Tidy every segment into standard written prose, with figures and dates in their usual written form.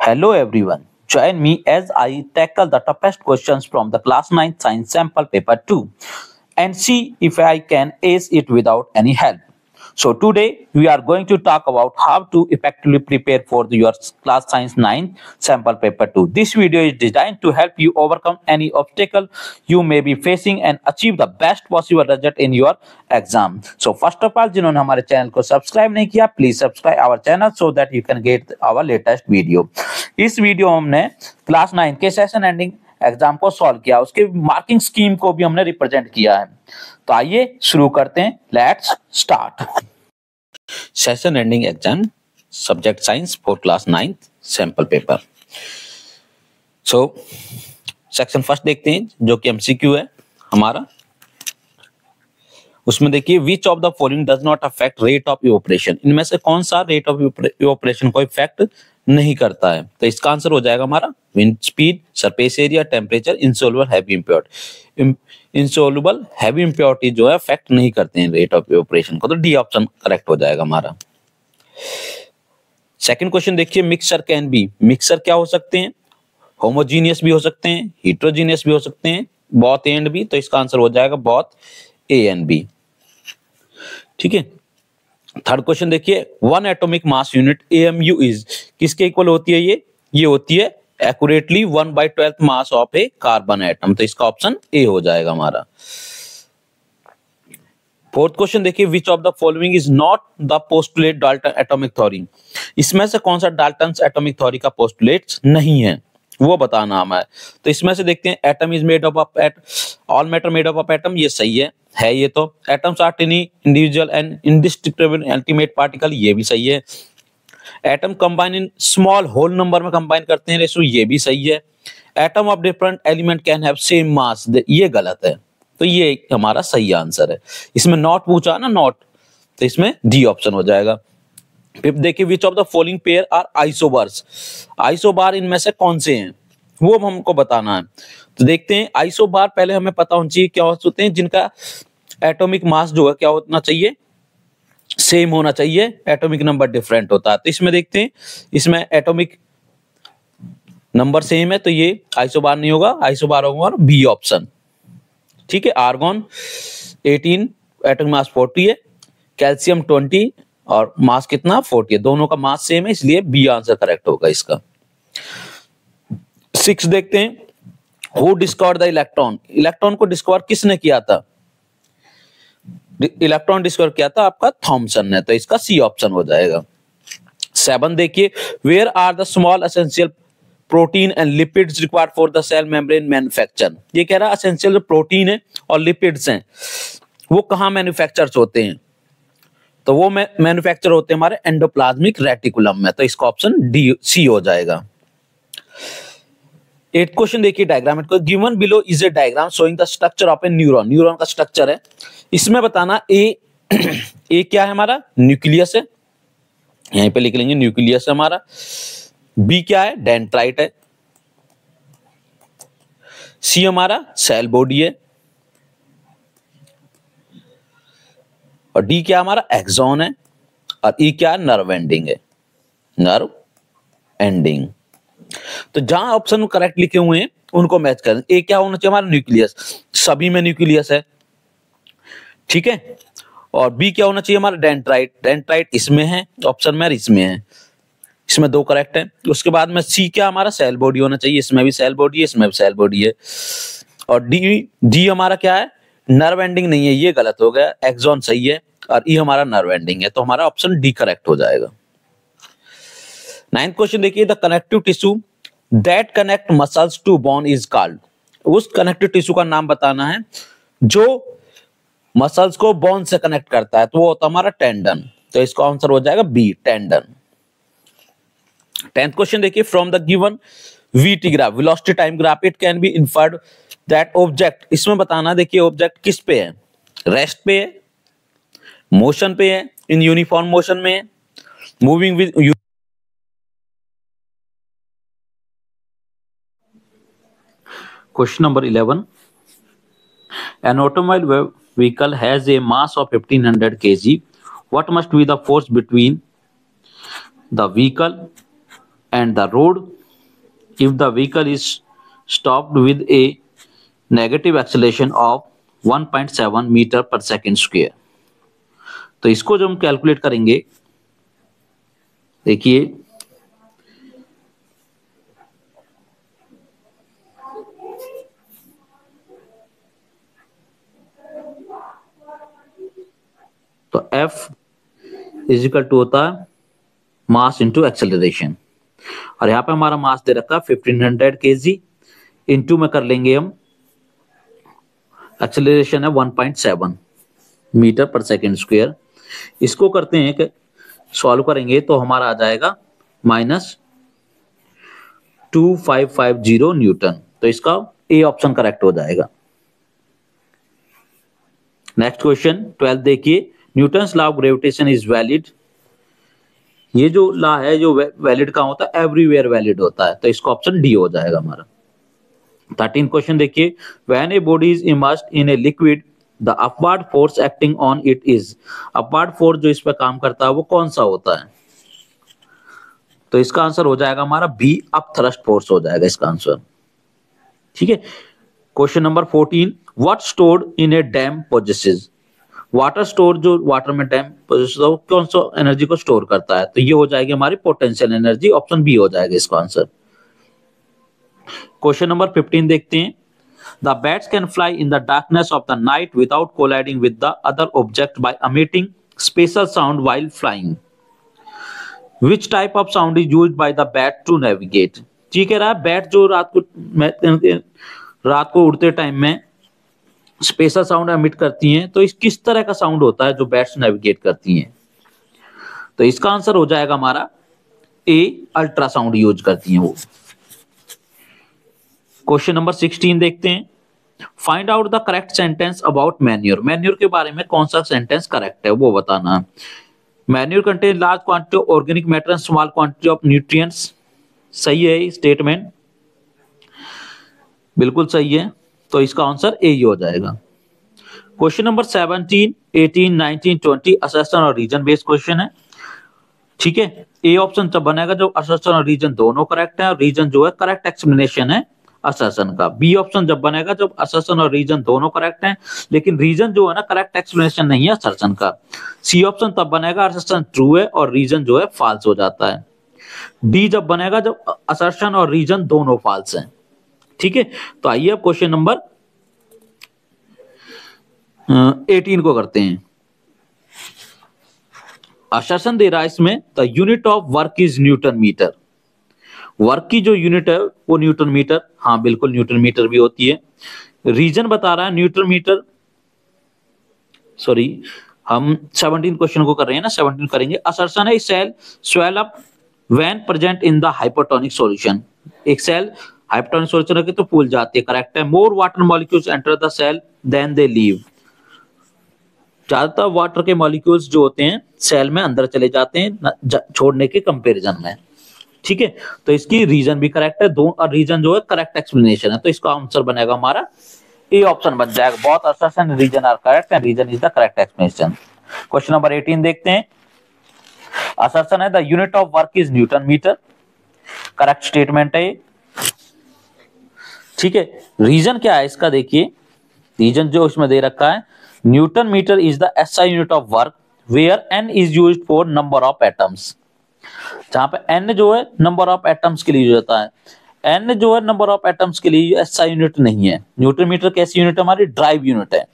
Hello everyone, join me as I tackle the toughest questions from the class 9 science sample paper 2 and see if I can ace it without any help. So today we are going to talk about how to effectively prepare for your class science 9 sample paper 2. This video is designed to help you overcome any obstacle you may be facing and achieve the best possible result in your exam. So first of all, जिन्होंने हमारे channel को subscribe नहीं किया, please subscribe our channel so that you can get our latest video. इस video में हमने class 9 के session ending exam को सॉल्व किया, उसके मार्किंग स्कीम को भी हमने रिप्रेजेंट किया है. तो आइए शुरू करते हैं. Let's start. Session ending exam subject science for class 9 sample paper. So section first देखते हैं जो कि एमसीक्यू है हमारा. उसमें देखिए which of the following does not affect rate of evaporation. इनमें से कौन सा रेट ऑफ इवेपोरेशन को इफेक्ट नहीं करता है. तो इसका आंसर हो जाएगा हमारा wind speed, surface area, temperature, insoluble heavy impurity. Insoluble heavy impurity जो है अफेक्ट नहीं करते हैं रेट ऑफ इवेपोरेशन को. तो डी ऑप्शन करेक्ट हो जाएगा हमारा. सेकंड क्वेश्चन देखिए मिक्सचर कैन बी. मिक्सचर क्या हो सकते हैं? होमोजीनियस भी हो सकते हैं, हिट्रोजीनियस भी हो सकते हैं, बोथ ए एंड बी. तो इसका आंसर हो जाएगा बोथ ए एंड बी. ठीक है. थर्ड क्वेश्चन देखिए one atomic mass unit AMU is किसके इक्वल होती है? ये होती है accurately 1/12 mass of a carbon atom. तो इसका ऑप्शन ए हो जाएगा हमारा. फोर्थ क्वेश्चन देखिए which of the following is not the postulate Dalton atomic theory. इसमें से कौन सा डाल्टन एटॉमिक थ्योरी का पोस्टुलेट नहीं है वो बताना हमें. तो इसमें से देखते हैं atom is made of all matter made of atom. ये सही है ये तो. Atoms are tiny individual and indestructible ultimate particle. ये भी सही है. Atom combine in small whole number में कंबाइन करते हैं रेशो. ये भी सही है. Atom of different element can have same mass. ये गलत है. तो ये हमारा सही आंसर है. इसमें नॉट पूछा ना, नॉट, तो इसमें डी ऑप्शन हो जाएगा. फिर देखिए which of the following pair are isobars. Isobar इनमें से कौन से हैं वो हमको बताना है. तो देखते हैं आइसोबार पहले हमें पता होना चाहिए क्या होते हैं. जिनका एटॉमिक मास जो है क्या होना चाहिए? सेम होना चाहिए. एटॉमिक नंबर डिफरेंट होता है. तो इसमें देखते हैं इसमें एटॉमिक नंबर सेम है तो ये आइसोबार नहीं होगा. आइसोबार होगा बी ऑप्शन. ठीक है. आर्गॉन 18 एटॉमिक मास 40 है, कैल्शियम 20 और मास कितना 40 है. दोनों का मास सेम है इसलिए बी आंसर करेक्ट होगा इसका. 6 देखते हैं who discovered the electron. Electron को डिस्कवर किसने किया था? इलेक्ट्रॉन डिस्कवर किया था आपका थॉमसन ने. तो इसका सी ऑप्शन हो जाएगा. 7 देखिए where are the small essential protein and lipids required for the cell membrane manufacture. ये कह रहा है एसेंशियल जो प्रोटीन है और लिपिड्स हैं वो कहाँ मैन्युफैक्चर होते हैं? तो वो मैन्युफैक्चर होते हैं हमारे एंडोप्लाज्मिक रेटिकुलम में. तो इसका ऑप्शन डी सी हो जाएगा. 8 क्वेश्चन देखिए डायग्राम को. Given below is a diagram showing the structure of A neuron. Neuron का स्ट्रक्चर है. इसमें बताना ए क्या है हमारा? न्यूक्लियस है. यहीं पे लिख लेंगे न्यूक्लियस है हमारा. बी क्या है? डेंड्राइट है. सी हमारा सेल बॉडी है. और डी क्या हमारा? एक्सॉन है. और ई क्या है? नर्व एंडिंग है. Nerve ending. तो जहां ऑप्शन करेक्ट लिखे हुए हैं उनको मैच करें. ए क्या होना चाहिए हमारा? न्यूक्लियस. सभी में न्यूक्लियस है. ठीक है. और बी क्या होना चाहिए हमारा? डेंड्राइट. डेंड्राइट इसमें है ऑप्शन में, इसमें है. इसमें 2 करेक्ट है. उसके बाद में सी क्या हमारा? सेल बॉडी होना चाहिए. इसमें भी सेल बॉडी है, इसमें भी सेल बॉडी है. और डी हमारा क्या है? नर्व एंडिंग नहीं है. ये गलत हो गया. एक्सॉन सही है और ई हमारा नर्व एंडिंग है. तो हमारा ऑप्शन डी करेक्ट हो जाएगा. 9th क्वेश्चन देखिए the connective tissue that connect muscles to bone is called. उस कनेक्टिव टिश्यू का नाम बताना है जो मसल्स को बोन से कनेक्ट करता है. तो वो होता है हमारा टेंडन. तो इसका आंसर हो जाएगा बी टेंडन. 10th क्वेश्चन देखिए from the given VT graph velocity time graph it can be inferred that object. इसमें बताना देखिए ऑब्जेक्ट किस पे है? रेस्ट पे है, मोशन पे है, इन यूनिफॉर्म मोशन में है, moving with. Question number 11. An automobile vehicle has a mass of 1500 kg. What must be the force between the vehicle and the road if the vehicle is stopped with a negative acceleration of 1.7 metre पर second square. तो इसको जब हम calculate करेंगे, देखिए तो F is equal to होता है मास इंटू एक्सेलरेशन, और यहाँ पे हमारा मास दे रखा है 1500 kg, इंटू में कर लेंगे हम एक्सेलरेशन है 1.7 मीटर पर सेकेंड स्क्वायर। इसको करते हैं कि सॉल्व करेंगे तो हमारा आ जाएगा -2550 न्यूटन। तो इसका ए ऑप्शन करेक्ट हो जाएगा। नेक्स्ट क्वेश्चन 12 देखिए, Newton's law of gravitation is valid. ये जो लॉ है जो वैलिड का होता है, एवरीवेयर वैलिड होता है, तो इसका ऑप्शन डी हो जाएगा हमारा। 13 क्वेश्चन देखिए, when a body is immersed in a liquid the upward force acting on it is. Upward force जो इस पर काम करता है वो कौन सा होता है? तो इसका आंसर हो जाएगा हमारा बी, अप थ्रस्ट फोर्स हो जाएगा इसका आंसर। ठीक है। Question number 14, what stored in A dam possesses. Water store, जो वाटर में डैम पोजेसेस है वो कौन सा एनर्जी को स्टोर करता है? तो ये हो जाएगी हमारी पोटेंशियल एनर्जी, ऑप्शन बी हो जाएगा इसका आंसर। क्वेश्चन नंबर 15 देखते हैं, the bats can fly in the darkness of the night without colliding with the other object by emitting special sound while flying. Which type of sound is used by the bat to navigate? ठीक है, bat जो रात को उड़ते time में special sound emit करती हैं, तो इस किस तरह का साउंड होता है जो बैट्स नेविगेट करती हैं? तो इसका आंसर हो जाएगा हमारा ए, अल्ट्रासाउंड यूज करती हैं वो। क्वेश्चन नंबर 16 देखते हैं, find out the correct sentence about manure. Manure के बारे में कौन सा सेंटेंस करेक्ट है वो बताना। Manure contain large quantity of organic matter and small quantity of nutrients. सही है स्टेटमेंट, बिल्कुल सही है, तो इसका आंसर ए ही हो जाएगा। क्वेश्चन नंबर 17, 18, 19, 20 असर्शन और रीजन बेस्ड क्वेश्चन है। ठीक है, ए ऑप्शन तब बनेगा जब असर्शन और रीजन दोनों करेक्ट है और रीजन जो है करेक्ट एक्सप्लेनेशन है असर्शन का। बी ऑप्शन जब बनेगा जब असर्शन और रीजन दोनों करेक्ट हैं लेकिन रीजन जो है ना करेक्ट एक्सप्लेनेशन नहीं है असर्शन का। सी ऑप्शन तब बनेगा असर्शन ट्रू है और रीजन जो है फॉल्स हो जाता है। डी जब बनेगा जब असर्शन और रीजन दोनों फॉल्स हैं। ठीक है, तो आइए अब क्वेश्चन नंबर 18 को करते हैं। असर्शन दे रहा है इसमें, the unit of work is newton metre. Work की जो यूनिट है वो न्यूटन मीटर, हाँ बिल्कुल न्यूटन मीटर भी होती है। रीजन बता रहा है न्यूटन मीटर, सॉरी हम 17 क्वेश्चन को कर रहे हैं ना, 17 करेंगे। असर्शन है cell swell up when present in the hypotonic solution. एक सेल हाइपोटोनिक सॉल्यूशन रखे तो फूल जाती है, करेक्ट है। More water molecules enter the cell then they leave. ज्यादातर वाटर के मॉलिक्यूल्स जो होते हैं सेल में अंदर चले जाते हैं छोड़ने के कंपैरिजन में। ठीक है, तो इसकी रीजन भी करेक्ट है, दो और रीजन जो है करेक्ट एक्सप्लेनेशन है, तो इसका आंसर बनेगा हमारा ए ऑप्शन बन जाएगा। Both assertion reason are correct and reason is the correct explanation. Question number 18 देखते हैं। असर्शन है the unit of work is newton metre, correct statement है ये। ठीक है, रीजन क्या है इसका देखिए, रीजन जो इसमें दे रखा है, newton metre is the SI unit of work where N is used for number of atoms. जहां पे एन जो है नंबर ऑफ एटम्स के लिए यूज होता है, एन जो है नंबर ऑफ एटम्स के लिए एसआई यूनिट नहीं है। न्यूटन मीटर कैसी यूनिट है? हमारी ड्राइव यूनिट है।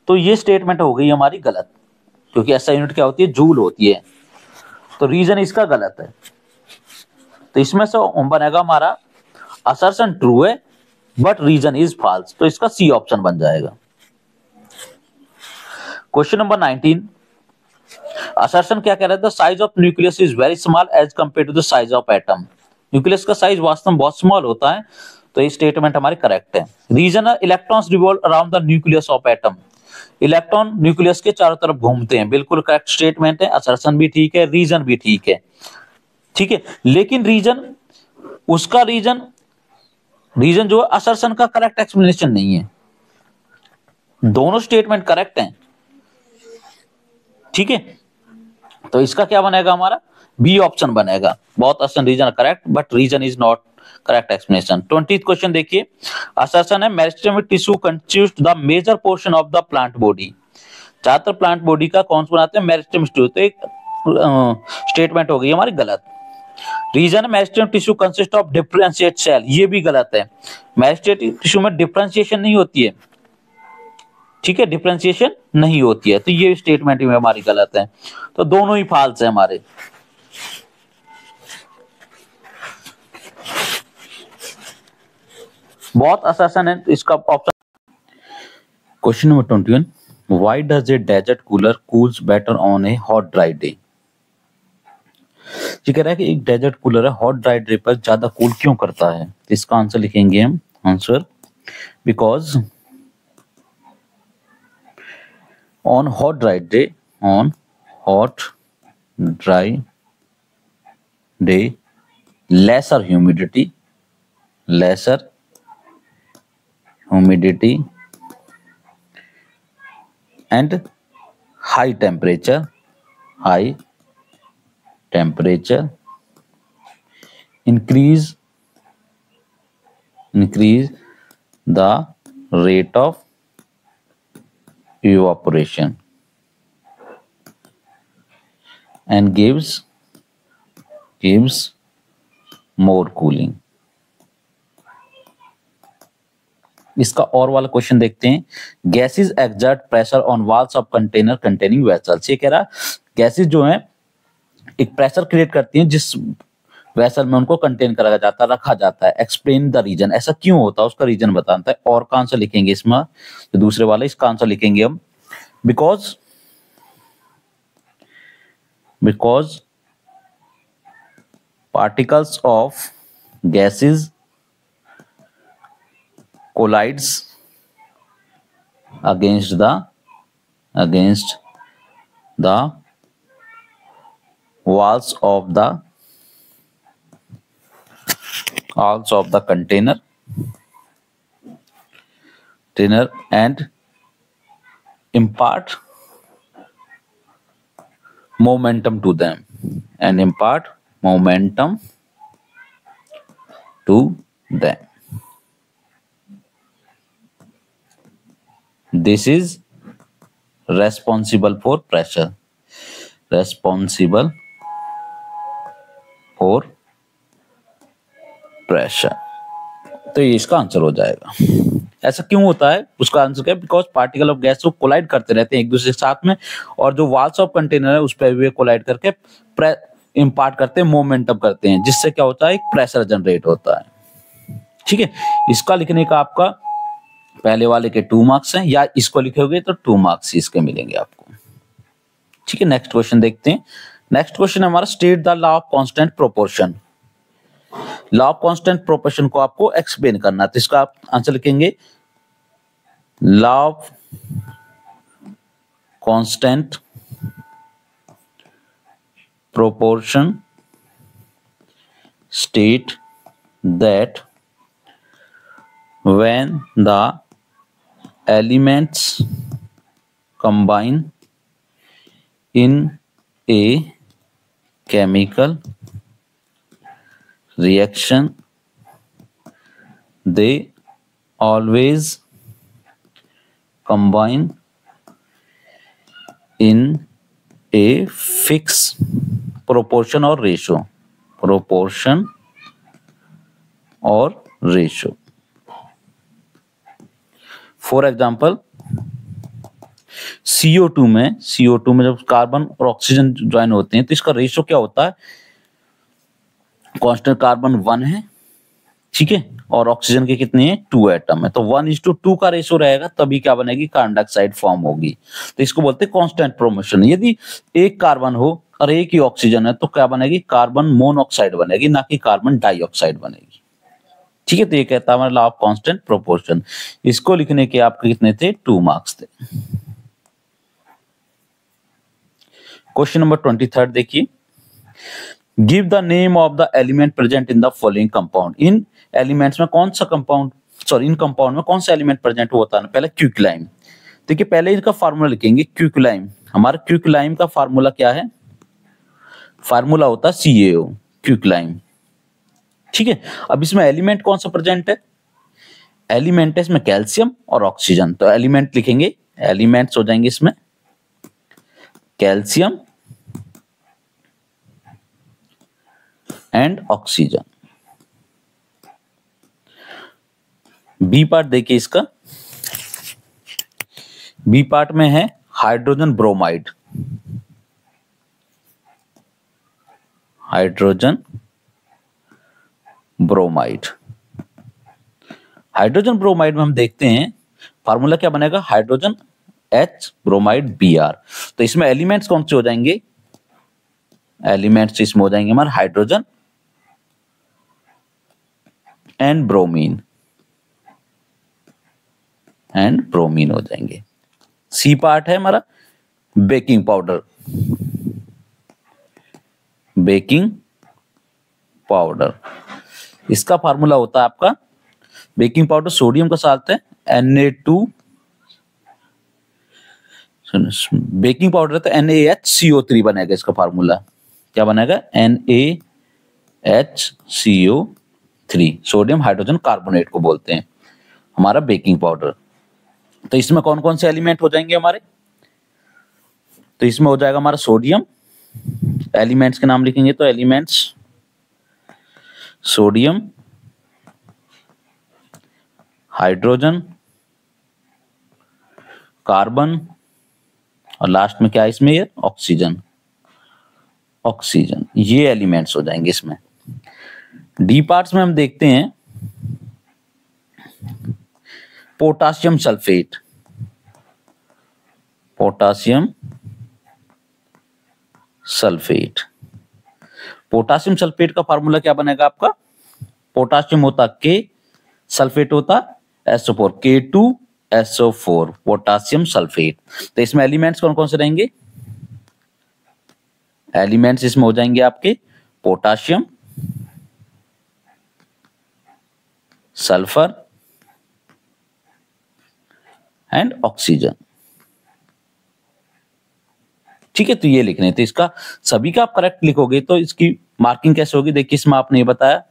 तो ये स्टेटमेंट हो गई हमारी गलत, क्योंकि एसआई यूनिट क्या होती है? जूल होती है, तो रीजन इसका गलत है। तो इसमें से बनेगा हमारा असर्शन ट्रू है बट रीजन इज फॉल्स, तो इसका सी ऑप्शन बन जाएगा। क्वेश्चन नंबर 19, असर्शन क्या कह रहा है? The size of nucleus is very small as compare to the size of atom. Nucleus का साइज वास्तव में बहुत स्मॉल होता है, तो ये स्टेटमेंट हमारी करेक्ट है। रीजन है electrons revolve around the nucleus of atom. Electron nucleus के चारों तरफ घूमते हैं, बिल्कुल करेक्ट स्टेटमेंट है। असर्शन भी ठीक है, रीजन भी ठीक है। ठीक है, लेकिन रीजन उसका रीजन जो असर्शन का करेक्ट एक्सप्लेनेशन नहीं है। दोनों स्टेटमेंट करेक्ट हैं। ठीक है, तो इसका क्या बनेगा हमारा, बी ऑप्शन बनेगा। बहुत आसान, reason correct but reason is not correct explanation. 20th question देखिए, असर्शन है meristematic tissue constitute the major portion of the plant body. ज्यादातर प्लांट बॉडी का कौन सा बनाते हैं, मेरिस्टेमिक टिश्यू। तो एक स्टेटमेंट हो गई हमारी गलत। Reason meristematic tissue consist of differentiate cell, ये भी गलत है। मेरिस्टेमिक टिश्यू में डिफरेंशिएशन नहीं होती है, ठीक है, डिफरेंशिएशन नहीं होती है, तो ये स्टेटमेंट में हमारी गलत है। तो दोनों ही फाल्स है हमारे। बहुत आसान है, इसका option. Question number 21, why does a desert cooler cools better on a hot dry day. ये कह रहा है कि एक डेजर्ट कूलर है हॉट ड्राई डे पर ज्यादा कूल क्यों करता है। तो इसका आंसर लिखेंगे हम, answer because on hot dry day lesser humidity and high temperature increase the rate of evaporation and gives more cooling। इसका और वाला क्वेश्चन देखते हैं, gases exert pressure on walls of container containing vessels. ये कह रहा गैसेस जो है एक प्रेशर क्रिएट करती हैं जिस वेसल में उनको कंटेन करा जाता है, रखा जाता है। एक्सप्लेन द रीजन, ऐसा क्यों होता है उसका रीजन बताता है। और का आंसर लिखेंगे इसमें, तो दूसरे वाले इसका आंसर लिखेंगे हम, because particles of gases collides against the walls of the container and impart momentum to them This is responsible for pressure, तो ये इसका आंसर हो जाएगा। ऐसा क्यों होता है, उसका आंसर क्या है, बिकॉज पार्टिकल ऑफ गैस को कोलाइड करते रहते हैं एक दूसरे के साथ में, और जो वॉल्स ऑफ कंटेनर है उस पर भी कोलाइड करके इंपार्ट करते हैं, मोमेंटम करते हैं, जिससे क्या होता है, एक प्रेशर जनरेट होता है। ठीक है, इसका लिखने का आपका पहले वाले के 2 मार्क्स हैं, या इसको लिखोगे तो 2 मार्क्स इसके मिलेंगे आपको। ठीक है, नेक्स्ट क्वेश्चन देखते हैं। नेक्स्ट क्वेश्चन हमारा, state the law of constant proportion. Law of constant proportion को आपको एक्सप्लेन करना है, तो इसका आप आंसर लिखेंगे, law of constant proportion state that when the elements combine in a chemical reaction, they always combine in a fixed proportion or ratio। For example, CO2 में जब कार्बन और ऑक्सीजन ज्वाइन होते हैं तो इसका रेशियो क्या होता है, कांस्टेंट कार्बन 1 है, ठीक है, और ऑक्सीजन के कितने हैं, 2 एटम है, तो 1:2 का रेशियो रहेगा, तभी क्या बनेगी, कार्बन डाइऑक्साइड फॉर्म होगी। तो इसको बोलते हैं कांस्टेंट प्रोपोर्शन। यदि एक कार्बन हो और एक ही ऑक्सीजन है तो क्या बनेगी, कार्बन मोनोऑक्साइड बनेगी, ना कि कार्बन डाइऑक्साइड बनेगी। ठीक है, तो ये कहता है हमारा लॉ ऑफ कांस्टेंट प्रोपोर्शन। इसको लिखने के आपके कितने थे, 2 मार्क्स थे। क्वेश्चन नंबर 23 देखिए, give the name of the element present in the following compound. In elements में कौन सा कंपाउंड, इन कंपाउंड में कौन सा एलिमेंट प्रेजेंट होता है, पहले क्विकलाइम। देखिए पहले इनका फार्मूला लिखेंगे, क्विकलाइम। हमारा क्विकलाइम का फार्मूला क्या है, फार्मूला होता है CaO, क्विकलाइम। ठीक है, अब इसमें एलिमेंट कौन सा प्रेजेंट है? एलिमेंट है इसमें कैल्शियम और ऑक्सीजन। तो एलिमेंट लिखेंगे, एलिमेंट्स हो जाएंगे इसमें calcium and oxygen. B part देखिए इसका, बी पार्ट में है hydrogen bromide, hydrogen bromide. Hydrogen bromide में हम देखते हैं फार्मूला क्या बनेगा, हाइड्रोजन H ब्रोमाइड Br। तो इसमें एलिमेंट्स कौन से हो जाएंगे, एलिमेंट्स इसमें हो जाएंगे हमारे hydrogen and bromine, and bromine हो जाएंगे। सी पार्ट है हमारा बेकिंग पाउडर, बेकिंग पाउडर। इसका फार्मूला होता है आपका, बेकिंग पाउडर सोडियम का साथ है Na2, बेकिंग पाउडर तो NaHCO3 बनेगा। इसका फार्मूला क्या बनेगा, NaHCO3, सोडियम हाइड्रोजन कार्बोनेट को बोलते हैं हमारा बेकिंग पाउडर। तो इसमें कौन कौन से एलिमेंट हो जाएंगे हमारे, तो इसमें हो जाएगा हमारा सोडियम, एलिमेंट्स के नाम लिखेंगे तो एलिमेंट्स सोडियम, हाइड्रोजन, कार्बन और लास्ट में क्या है इसमें, ये ऑक्सीजन, ऑक्सीजन। ये एलिमेंट्स हो जाएंगे इसमें। डी पार्ट्स में हम देखते हैं potassium sulphate, potassium sulphate. Potassium sulphate का फार्मूला क्या बनेगा आपका, पोटासियम होता K, सल्फेट होता SO4, K2SO4, पोटासियम सल्फेट। तो इसमें एलिमेंट्स कौन कौन से रहेंगे, एलिमेंट्स इसमें हो जाएंगे आपके पोटासियम, सल्फर एंड ऑक्सीजन। ठीक है, तो ये लिखने थे। इसका सभी का आप करेक्ट लिखोगे तो इसकी मार्किंग कैसे होगी, देखिए इसमें आपने ये बताया,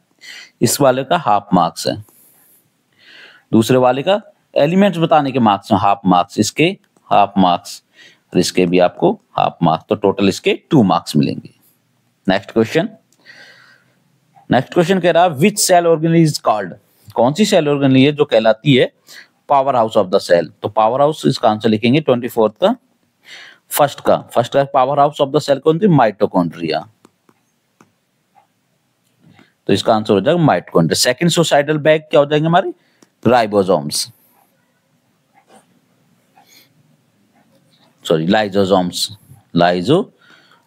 इस वाले का हाफ मार्क्स है, दूसरे वाले का एलिमेंट्स बताने के मार्क्स हैं हाफ मार्क्स, इसके हाफ मार्क्स और इसके भी आपको हाफ मार्क्स, तो टोटल इसके 2 मार्क्स मिलेंगे। नेक्स्ट क्वेश्चन, नेक्स्ट क्वेश्चन कह रहा है which cell organelle is called, कौन सी सेल ऑर्गेनेल है जो कहलाती है power house of the cell. तो पावर हाउस इसका आंसर लिखेंगे 24 का, फर्स्ट का power house of the cell कौन थी, माइटोकॉन्ड्रिया। तो इसका आंसर हो जाएगा माइटोकॉन्ड्रिया। सेकंड सुसाइडल बैग क्या हो जाएंगे हमारे, राइबोसोम्स, सॉरी लाइजोसोम्स,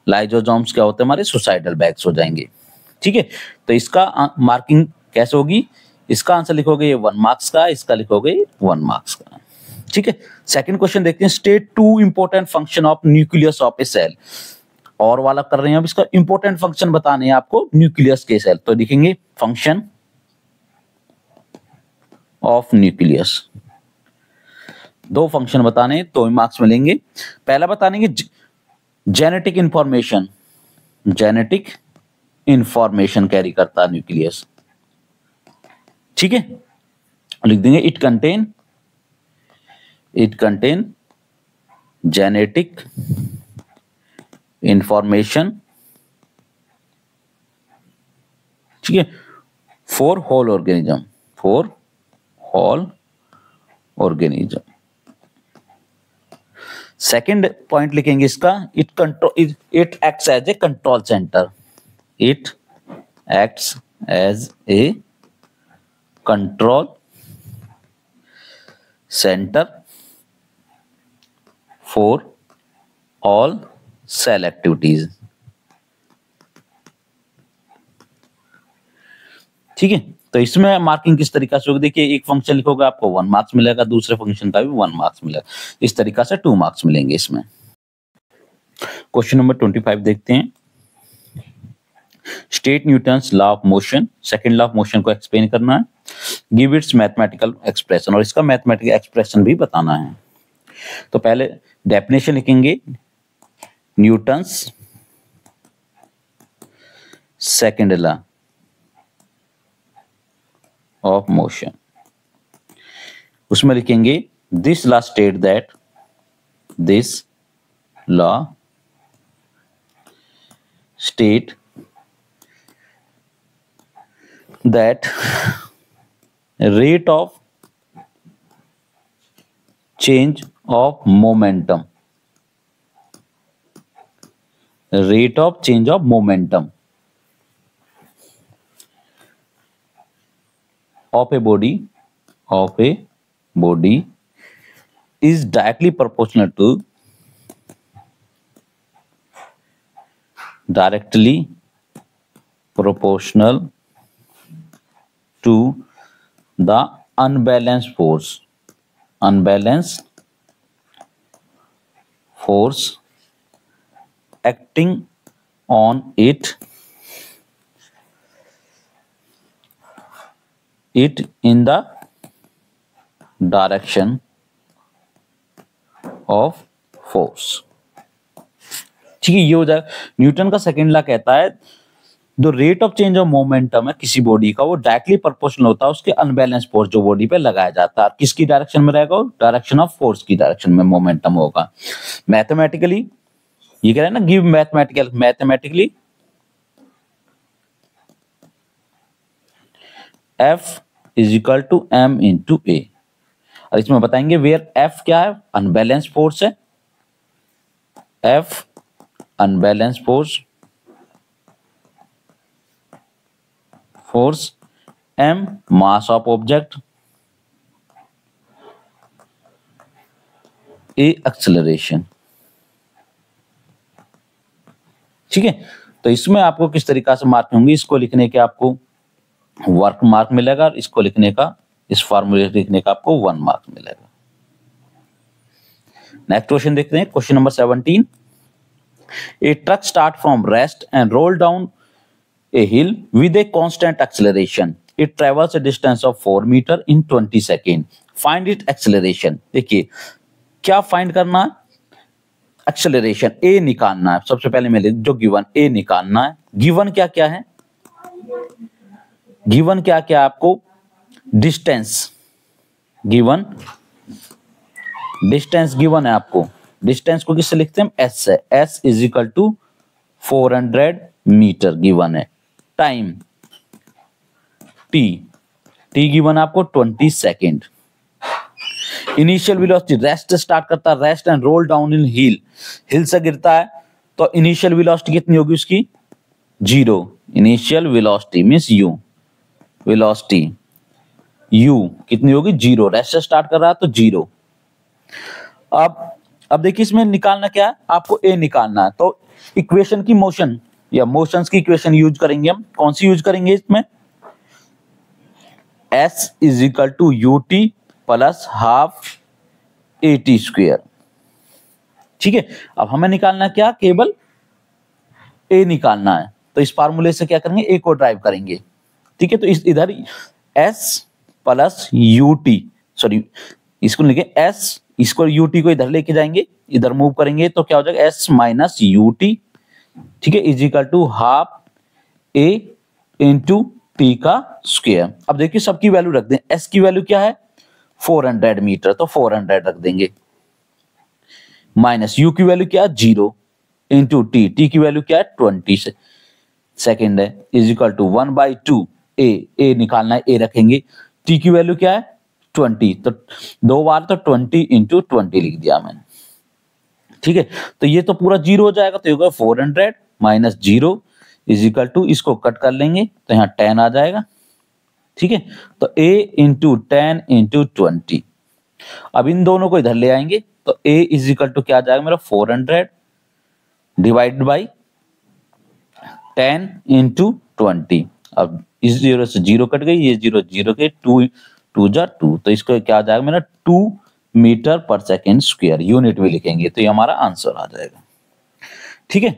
लाइजोसोम्स क्या होते हैं हमारे, सुसाइडल बैग्स हो जाएंगे। ठीक है, तो इसका मार्किंग कैसे होगी, इसका आंसर लिखोगे 1 मार्क्स का, इसका लिखोगे 1 मार्क्स का। ठीक है, सेकंड क्वेश्चन देखते हैं, state 2 important function of nucleus of a cell. और वाला कर रहे हैं अब, इसका इंपॉर्टेंट फंक्शन बताने हैं आपको न्यूक्लियस के सेल। तो लिखेंगे फंक्शन ऑफ न्यूक्लियस, 2 फंक्शन बताने, 2 मार्क्स मिलेंगे। पहला बतानेंगे genetic information, genetic information carry करता है न्यूक्लियस। ठीक है, लिख देंगे इट कंटेन जेनेटिक इंफॉर्मेशन, ठीक है, for whole organism, for whole organism. Second point लिखेंगे इसका, it acts as a control centre, it acts as a control centre for all cell activities. ठीक है, तो इसमें मार्किंग किस तरीका से होगी, देखिए एक फंक्शन लिखोगे आपको 1 मार्क्स मिलेगा, दूसरे फंक्शन का भी 1 मार्क्स मिलेगा, इस तरीका से 2 मार्क्स मिलेंगे इसमें। क्वेश्चन नंबर 25 देखते हैं, state Newton's law of motion, second law of motion को एक्सप्लेन करना है, गिव इट्स मैथमेटिकल एक्सप्रेशन, और इसका मैथमेटिकल एक्सप्रेशन भी बताना है। तो पहले डेफिनेशन लिखेंगे, Newton's second law of motion, उसमें लिखेंगे this law state that, this law state that rate of change of momentum, rate of change of momentum of a body is directly proportional to the unbalanced force acting on it in the direction of force। ठीक है, ये हो जाएगा। Newton का second law कहता है जो rate of change of momentum है किसी बॉडी का, वो डायरेक्टली प्रोपोर्शनल होता है उसके अनबैलेंस फोर्स जो बॉडी पे लगाया जाता है। किसकी डायरेक्शन में रहेगा? डायरेक्शन ऑफ फोर्स की डायरेक्शन में मोमेंटम होगा। मैथमेटिकली ये कह रहे हैं ना, give mathematically F is equal to M into A, और इसमें बताएंगे वेयर F क्या है? अनबैलेंस फोर्स है। F unbalance force, M mass of object, A acceleration. ठीक है, तो इसमें आपको किस तरीका से मार्क होंगे, इसको लिखने के आपको वर्क मार्क मिलेगा, और इसको लिखने का, इस फॉर्मूले लिखने का आपको 1 मार्क मिलेगा। नेक्स्ट क्वेश्चन देखते हैं, question number 17। A truck start from rest and roll down a hill with a constant acceleration. It travels a distance of 4 meter in 20 seconds. Find its acceleration. देखिए क्या फाइंड करना है? Acceleration a निकालना है। सबसे पहले मैं जो गिवन a निकालना है। गिवन क्या क्या है? गिवन क्या क्या आपको? डिस्टेंस गिवन, डिस्टेंस गिवन है आपको। डिस्टेंस को किससे लिखते हैं? s से। s is equal to 400 meter given है। टाइम t गिवन आपको 20 second. Initial velocity, rest start करता है, rest and roll down in hill से गिरता है, तो इनिशियल वेलोसिटी कितनी होगी उसकी? 0। Initial velocity means velocity u कितनी होगी? 0। रेस्ट से स्टार्ट कर रहा है तो 0। अब देखिए इसमें निकालना क्या है? आपको a निकालना है, तो इक्वेशन की मोशन या मोशंस की इक्वेशन यूज करेंगे हम। कौन सी यूज करेंगे इसमें? s is equal to ut plus half at square. ठीक है, अब हमें निकालना क्या? केवल a निकालना है, तो इस फार्मूले से क्या करेंगे? a को ड्राइव करेंगे। ठीक है, तो इधर s प्लस ut, सॉरी इसको लिखे s, इसको ut को इधर लेके जाएंगे, इधर मूव करेंगे तो क्या हो जाएगा? s माइनस ut, ठीक है, is equal to half a into T का स्क्वायर। अब देखिए सबकी वैल्यू रख दें। s की वैल्यू क्या है? 400 मीटर, तो 400 रख देंगे। माइनस u की वैल्यू क्या है? 0 इंटू टी की वैल्यू क्या है? 20 सेकेंड है, इज इक्वल टू 1/2 a निकालना है, a रखेंगे। t की वैल्यू क्या है? 20, तो 2 बार तो 20 इंटू 20 लिख दिया मैंने। ठीक है, तो ये तो पूरा 0 हो जाएगा, तो ये होगा 400 माइनस 0 इज इक्वल टू, इसको कट कर लेंगे तो यहाँ 10 आ जाएगा। ठीक है, तो a इंटू 10 इंटू 20। अब इन दोनों को इधर ले आएंगे तो a इज इक्वल टू क्या आ जाएगा मेरा? 400 डिवाइड बाई 10 इंटू 20। अब इस 0 से 0 कट गई, ये 0 के 2 जा 2, तो इसको क्या आ जाएगा मेरा? 2 मीटर पर सेकेंड स्क्वायर, यूनिट में लिखेंगे तो ये हमारा आंसर आ जाएगा। ठीक है,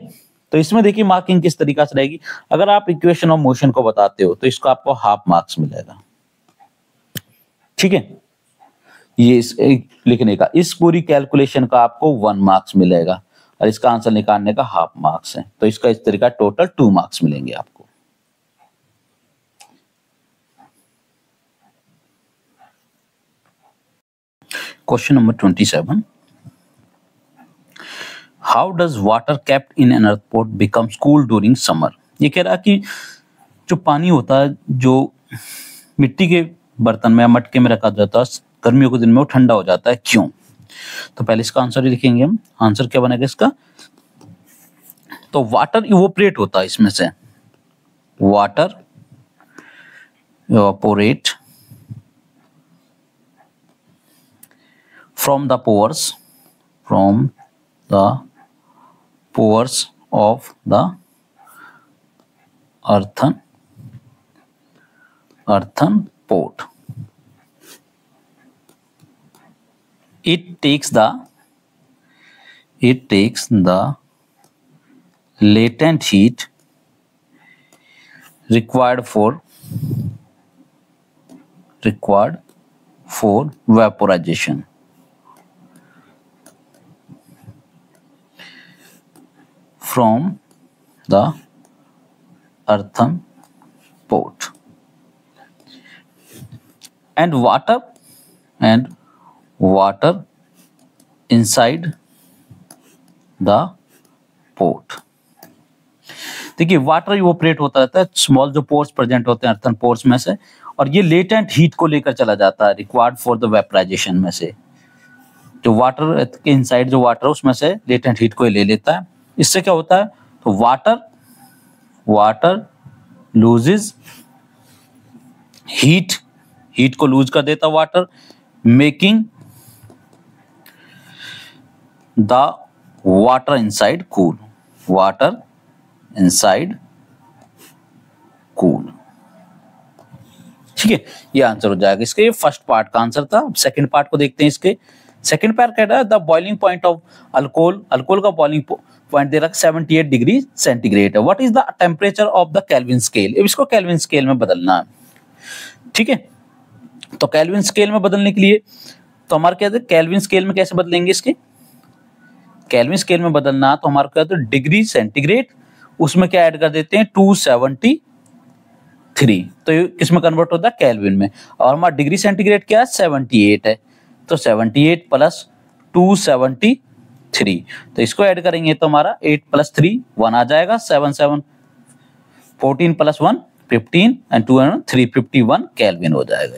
तो इसमें देखिए मार्किंग किस तरीका से रहेगी। अगर आप इक्वेशन ऑफ मोशन को बताते हो तो इसको आपको हाफ मार्क्स मिलेगा। ठीक है, ये लिखने का, इस पूरी कैलकुलेशन का आपको 1 मार्क्स मिलेगा, और इसका आंसर निकालने का हाफ मार्क्स है, तो इसका इस तरीका टोटल 2 मार्क्स मिलेंगे आपको। Question number 27, how does water kept in an earth pot becomes cool during summer. ये कह रहा है कि जो पानी होता है जो मिट्टी के बर्तन में या मटके में रखा जाता है गर्मियों के दिन में वो ठंडा हो जाता है, क्यों? तो पहले इसका आंसर ही लिखेंगे हम। आंसर क्या बनेगा इसका? तो वाटर इवोपरेट होता है इसमें से, water evaporate from the pores of the earthen pot. It takes the latent heat required for vaporization from the earthen pot, and water inside the pot। देखिए वाटर इवोपरेट होता रहता है, स्मॉल जो pores present होते हैं earthen pores में से, और ये लेटेंट हीट को लेकर चला जाता है रिक्वायर्ड फॉर द वेपराइजेशन में से। जो वाटर के इनसाइड जो वाटर है उसमें से लेटेंट हीट को ले लेता है। इससे क्या होता है? तो वाटर लूजेस हीट को लूज कर देता water, making the water inside cool, ठीक है। ये आंसर हो जाएगा इसके। ये फर्स्ट पार्ट का आंसर था। अब सेकंड पार्ट को देखते हैं। इसके सेकंड पार्ट कह रहा है the boiling point of alcohol का बॉइलिंग पॉइंट दे रहा है 78 डिग्री सेंटीग्रेड है। What is the temperature of the kelvin scale. अब इसको केल्विन स्केल में बदलना है, ठीक है। तो केल्विन स्केल में बदलने के लिए तो हमारा क्या है, केल्विन स्केल में कैसे बदलेंगे इसके? केल्विन स्केल में बदलना तो हमारा क्या है, डिग्री सेंटीग्रेड, उसमें क्या ऐड कर देते हैं 273, तो ये किसमें कन्वर्ट होता है? केल्विन में। और हमारा डिग्री सेंटीग्रेड क्या है? 78 है, तो 78 प्लस 273, तो इसको ऐड करेंगे तो हमारा 8 + 3 1 आ जाएगा, 7 7 14 + 1 15 एंड 2 351 केल्विन हो जाएगा।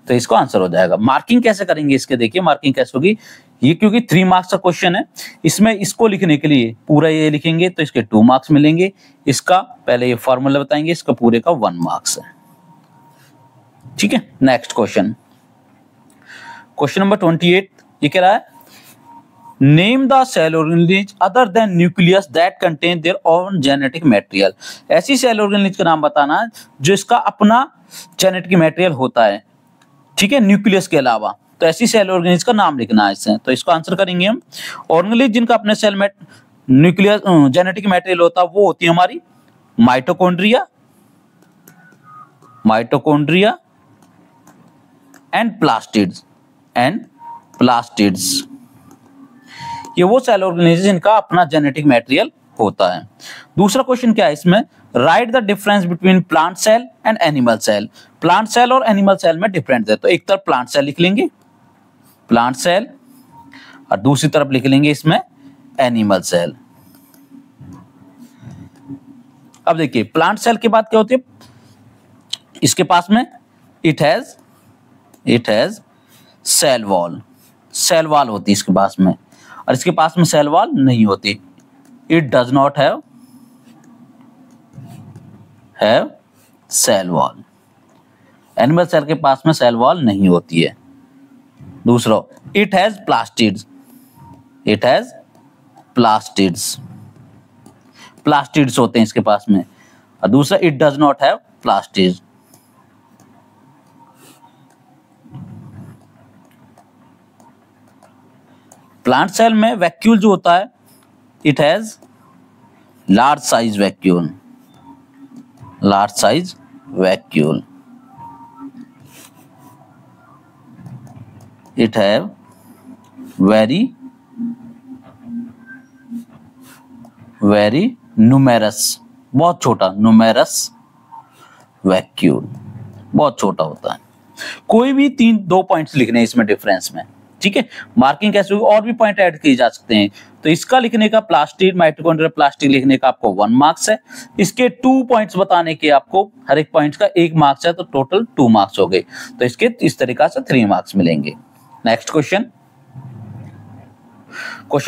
तो इसको आंसर हो जाएगा। मार्किंग कैसे करेंगे इसके? देखिए मार्किंग कैसे होगी ये, क्योंकि 3 मार्क्स का क्वेश्चन है, इसमें इसको लिखने के लिए पूरा ये लिखेंगे तो इसके 2 मार्क्स मिलेंगे। इसका पहले ये फॉर्मूला बताएंगे, इसका पूरे का 1 मार्क्स है, ठीक है। नेक्स्ट क्वेश्चन नंबर 28, ये कह रहा है name the cell organelles other than nucleus that contain their own genetic material. ऐसी सेल ऑर्गेनेज का नाम बताना है जो इसका अपना जेनेटिक मटेरियल होता है, ठीक है, न्यूक्लियस के अलावा। तो ऐसी सेल ऑर्गेनेज का नाम लिखना है इससे। तो इसको आंसर करेंगे हम। ऑर्गेनेज जिनका अपने सेल में न्यूक्लियस जेनेटिक मटेरियल होता है वो होती है हमारी माइटोकॉन्ड्रिया एंड प्लास्टिड्स। ये वो सेल ऑर्गेनेज जिनका अपना जेनेटिक मटेरियल होता है। दूसरा क्वेश्चन क्या है इसमें? Write the difference between plant cell and animal cell. Plant cell और एनिमल सेल में डिफरेंस है, तो एक तरफ प्लांट सेल लिख लेंगे, प्लांट सेल, और दूसरी तरफ लिख लेंगे इसमें एनिमल सेल। अब देखिए प्लांट सेल के बाद क्या होती है, इसके पास में इट हैज सेल वॉल होती है इसके पास में, और इसके पास में सेल वॉल नहीं होती। It does not have cell wall. Animal cell के पास में सेल वॉल नहीं होती है। दूसरा इट हैज प्लास्टिड्स होते हैं इसके पास में, और दूसरा it does not have plastids. Plant cell में वैक्यूल जो होता है it has large size vacuole, it have very numerous, बहुत छोटा न्यूमेरस वैक्यूल, बहुत छोटा होता है। कोई भी 2 पॉइंट्स लिखने हैं इसमें डिफरेंस में, ठीक है, मार्किंग कैसे होगी, और भी पॉइंट ऐड किए जा सकते हैं। तो इसका लिखने का प्लास्टिड माइटोकॉन्ड्रिया प्लास्टिड लिखने का आपको 1 मार्क्स है। इसके 2 पॉइंट्स बताने के आपको हर एक पॉइंट का 1 मार्क्स है, तो टोटल 2 मार्क्स हो गए। तो इसके इस तरीका से 3 मार्क्स मिलेंगे। नेक्स्ट क्वेश्चन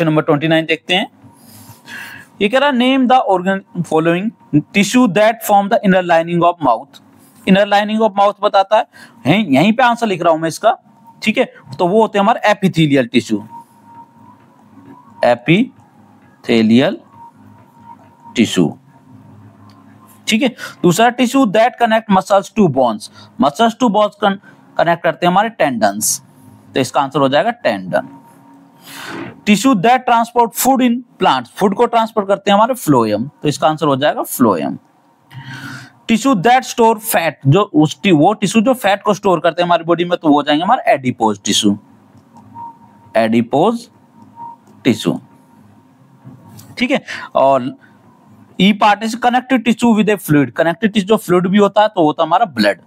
नंबर 29 देखते हैं। ये कह रहा name the organ following tissue that form the inner lining of mouth. Inner lining of mouth बताता है, यहीं पे आंसर लिख रहा हूं मैं इसका, ठीक है। तो वो होते हैं हमारे एपिथेलियल टिश्यू, एपिथेलियल टिश्यू, ठीक है। दूसरा tissue that connect muscles to bones, muscles to bones connect करते हैं हमारे टेंडन्स, तो इसका आंसर हो जाएगा tendon. Tissue that transport food in plants, food को ट्रांसपोर्ट करते हैं हमारे फ्लोएम, तो इसका आंसर हो जाएगा phloem. Tissue that store fat, जो वो टिश्यू जो फैट को स्टोर करते हैं हमारी बॉडी में, तो वो हो जाएंगे हमारे एडिपोज टिश्यू, एडिपोज टिश्यू, ठीक है। और E part is connective tissue with a fluid, connective tissue जो फ्लूइड भी होता है तो होता है हमारा ब्लड,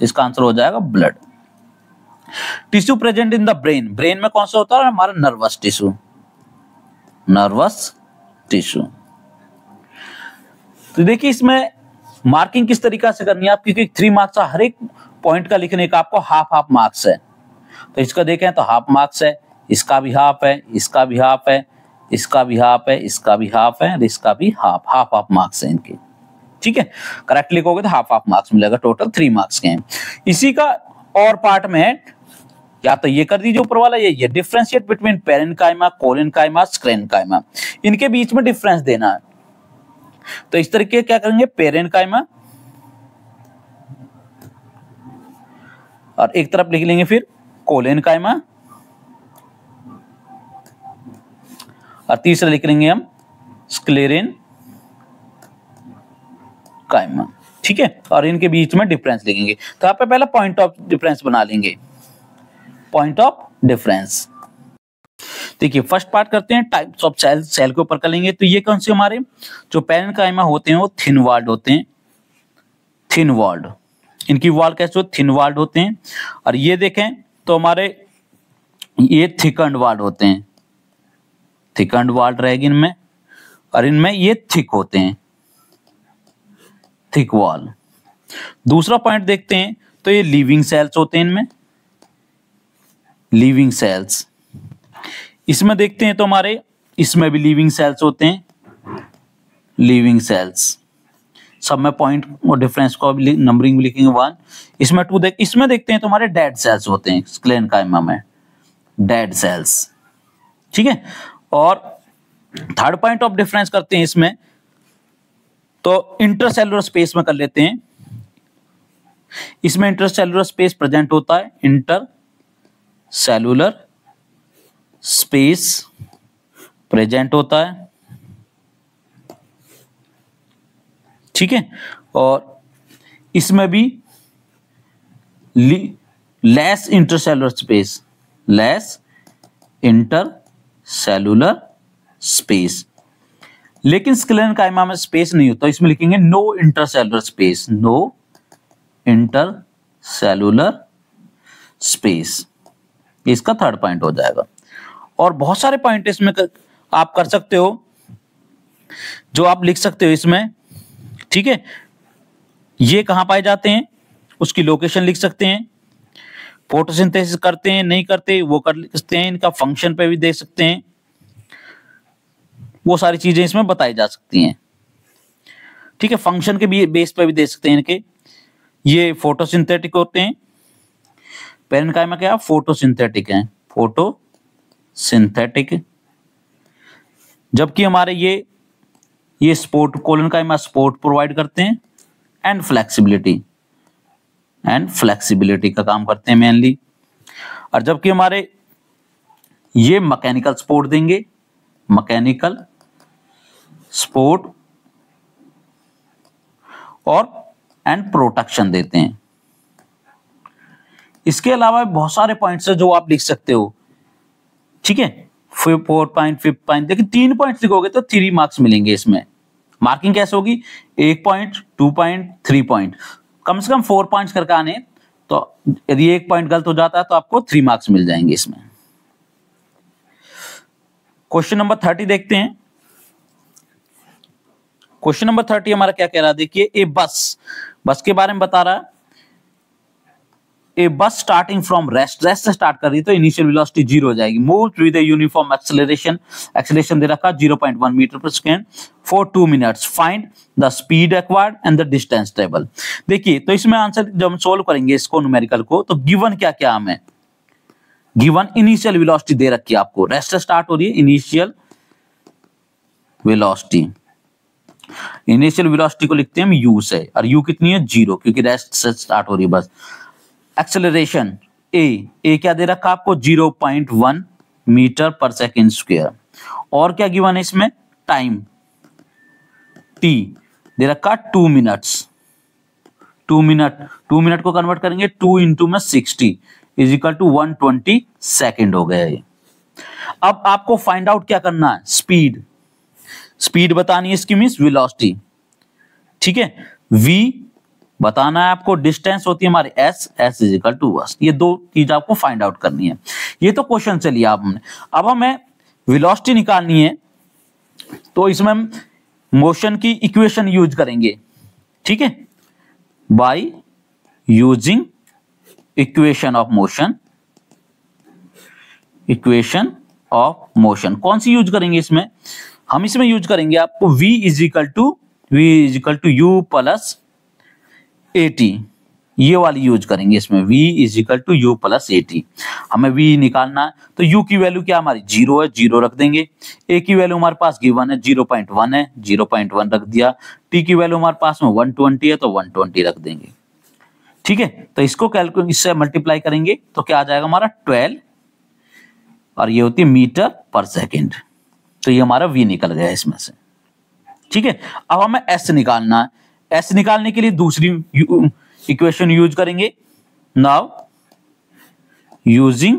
इसका आंसर हो जाएगा blood. Tissue present in the brain, brain में कौन सा होता है हमारा नर्वस टिश्यू, नर्वस टिश्यू। तो देखिए इसमें मार्किंग किस तरीका से करनी है आप, क्योंकि 3 मार्क्स हर एक पॉइंट का लिखने का आपको हाफ मार्क्स है। तो इसका देखें तो हाफ मार्क्स है, इसका भी हाफ है, इसका भी हाफ है, इसका भी हाफ है, इसका भी हाफ है, इसका भी हाफ मार्क्स है इनके, ठीक है। करेक्ट लिखोगे तो हाफ मार्क्स मिलेगा, टोटल 3 मार्क्स के हैं। इसी का और पार्ट में है, या तो ये कर दीजिए ऊपर वाला, ये differentiate between parenchyma, collenchyma, sclerenchyma, इनके बीच में डिफरेंस देना है। तो इस तरीके क्या करेंगे, पेरेन्काइमा और एक तरफ लिख लेंगे फिर कोलेनकाइमा, और तीसरा लिख लेंगे हम स्क्लेरेन्काइमा, ठीक है। और इनके बीच में डिफरेंस लिखेंगे। तो यहाँ पे पहले पॉइंट ऑफ डिफरेंस बना लेंगे, पॉइंट ऑफ डिफरेंस। देखिए फर्स्ट पार्ट करते हैं, टाइप्स ऑफ सेल, सेल के ऊपर कर लेंगे। तो ये कौन से हमारे जो पेरेन्काइमा होते हैं वो थिन वॉल्ड होते हैं, थिन वॉल्ड, इनकी वॉल कैसे हो, थिन वॉल्ड होते हैं। और ये देखें तो हमारे ये थिकन्ड वॉल्ड होते हैं, थिकन्ड वॉल्ड रहेगी इनमें, और इनमें ये थिक होते हैं, थिक वॉल। दूसरा पॉइंट देखते हैं तो ये लिविंग सेल्स होते हैं इनमें, लिविंग सेल्स। इसमें देखते हैं तो हमारे इसमें भी लिविंग सेल्स होते हैं, लिविंग सेल्स। सब में पॉइंट और डिफरेंस को भी नंबरिंग भी लिखेंगे 1। इसमें 2 इसमें देखते हैं तो हमारे डेड सेल्स होते हैं, स्क्लेरेन्काइमा में डेड सेल्स, ठीक है। और थर्ड पॉइंट ऑफ डिफरेंस करते हैं इसमें, तो इंटरसेलुलर स्पेस में कर लेते हैं। इसमें इंटरसेलुलर स्पेस प्रेजेंट होता है, इंटरसेलुलर स्पेस प्रेजेंट होता है, ठीक है। और इसमें भी less intercellular space, less intercellular space. लेकिन स्क्लेरेन्काइमा में स्पेस नहीं होता, इसमें लिखेंगे no intercellular space, no intercellular space, इसका थर्ड पॉइंट हो जाएगा। और बहुत सारे पॉइंट इसमें आप कर सकते हो, जो आप लिख सकते हो इसमें, ठीक है। ये कहां पाए जाते हैं उसकी लोकेशन लिख सकते हैं, फोटोसिंथेसिस करते हैं नहीं करते वो कर सकते हैं, इनका फंक्शन पे भी देख सकते हैं, वो सारी चीजें इसमें बताई जा सकती हैं, ठीक है। फंक्शन के भी बेस पे भी देख सकते हैं इनके। ये फोटोसिंथेटिक होते हैं, पेरेन्काइमा क्या फोटोसिंथेटिक है, फोटोसिंथेटिक। जबकि हमारे ये स्पोर्ट, कोलेनकाइमा स्पोर्ट प्रोवाइड करते हैं, एंड फ्लेक्सिबिलिटी का काम करते हैं मेनली। और जबकि हमारे ये मैकेनिकल सपोर्ट देंगे, मैकेनिकल सपोर्ट और एंड प्रोटेक्शन देते हैं। इसके अलावा बहुत सारे पॉइंट्स है जो आप लिख सकते हो, ठीक है। 4 पॉइंट 5 पॉइंट, देखिए 3 पॉइंट्स लिखोगे तो 3 मार्क्स मिलेंगे। इसमें मार्किंग कैसे होगी, 1 पॉइंट, 2 पॉइंट, 3 पॉइंट, कम से कम 4 पॉइंट्स करके आने। तो यदि 1 पॉइंट गलत हो जाता है तो आपको 3 मार्क्स मिल जाएंगे इसमें, क्वेश्चन नंबर 30 देखते हैं। क्वेश्चन नंबर 30 हमारा क्या कह रहा है, देखिए ए बस के बारे में बता रहा है। A bus starting from rest से स्टार्ट कर रही है तो इनिशियल वेलोसिटी 0 हो जाएगी। Move with a uniform acceleration दे रखा 0.1 मीटर पर second for 2 minutes. Find the speed acquired and the distance travel. देखिए तो इसमें आंसर जब हम सोल्व करेंगे इसको न्यूमेरिकल को, तो गिवन क्या क्या हमें, गिवन इनिशियल वेलोसिटी दे रखी है आपको, रेस्ट से स्टार्ट हो रही है इनिशियल वेलोसिटी। इनिशियल वेलोसिटी को लिखते हैं हम u से, और u कितनी है 0, क्योंकि रेस्ट से स्टार्ट हो रही है बस। एक्सेलरेशन ए क्या दे रखा आपको 0.1 मीटर पर सेकेंड स्क्वायर। और क्या गिवन है इसमें, टाइम t दे रखा 2 मिनट्स। 2 मिनट को कन्वर्ट करेंगे 2 इंटू में 60 इज इक्वल टू 120 सेकेंड हो गया ये। अब आपको फाइंड आउट क्या करना है, स्पीड बतानी है इसकी, मींस वेलोसिटी, ठीक है। v बताना है आपको, डिस्टेंस होती है हमारी s इज इक्वल टू बस। ये दो चीज आपको फाइंड आउट करनी है। ये तो क्वेश्चन से लिया आपने। अब हमें वेलोसिटी निकालनी है, तो इसमें हम मोशन की इक्वेशन यूज करेंगे, ठीक है, by using equation of motion. कौन सी यूज करेंगे इसमें, हम इसमें यूज करेंगे आपको v is equal to u plus AT, ये वाली यूज करेंगे इसमें, v is equal to u plus AT। हमें v निकालना है तो u की वैल्यू क्या हमारी 0 है, 0 रख देंगे। a की वैल्यू हमारे पास गिवन है 0.1 है, 0.1 रख दिया। t की वैल्यू हमारे पास में 120 है तो 120 रख देंगे, ठीक है। तो इसको कैलकुलेट इससे मल्टीप्लाई करेंगे तो क्या आ जाएगा हमारा 12, और ये होती है मीटर पर सेकेंड। तो ये हमारा v निकल गया इसमें से, ठीक है। अब हमें s निकालना है। s निकालने के लिए दूसरी इक्वेशन यूज करेंगे। Now using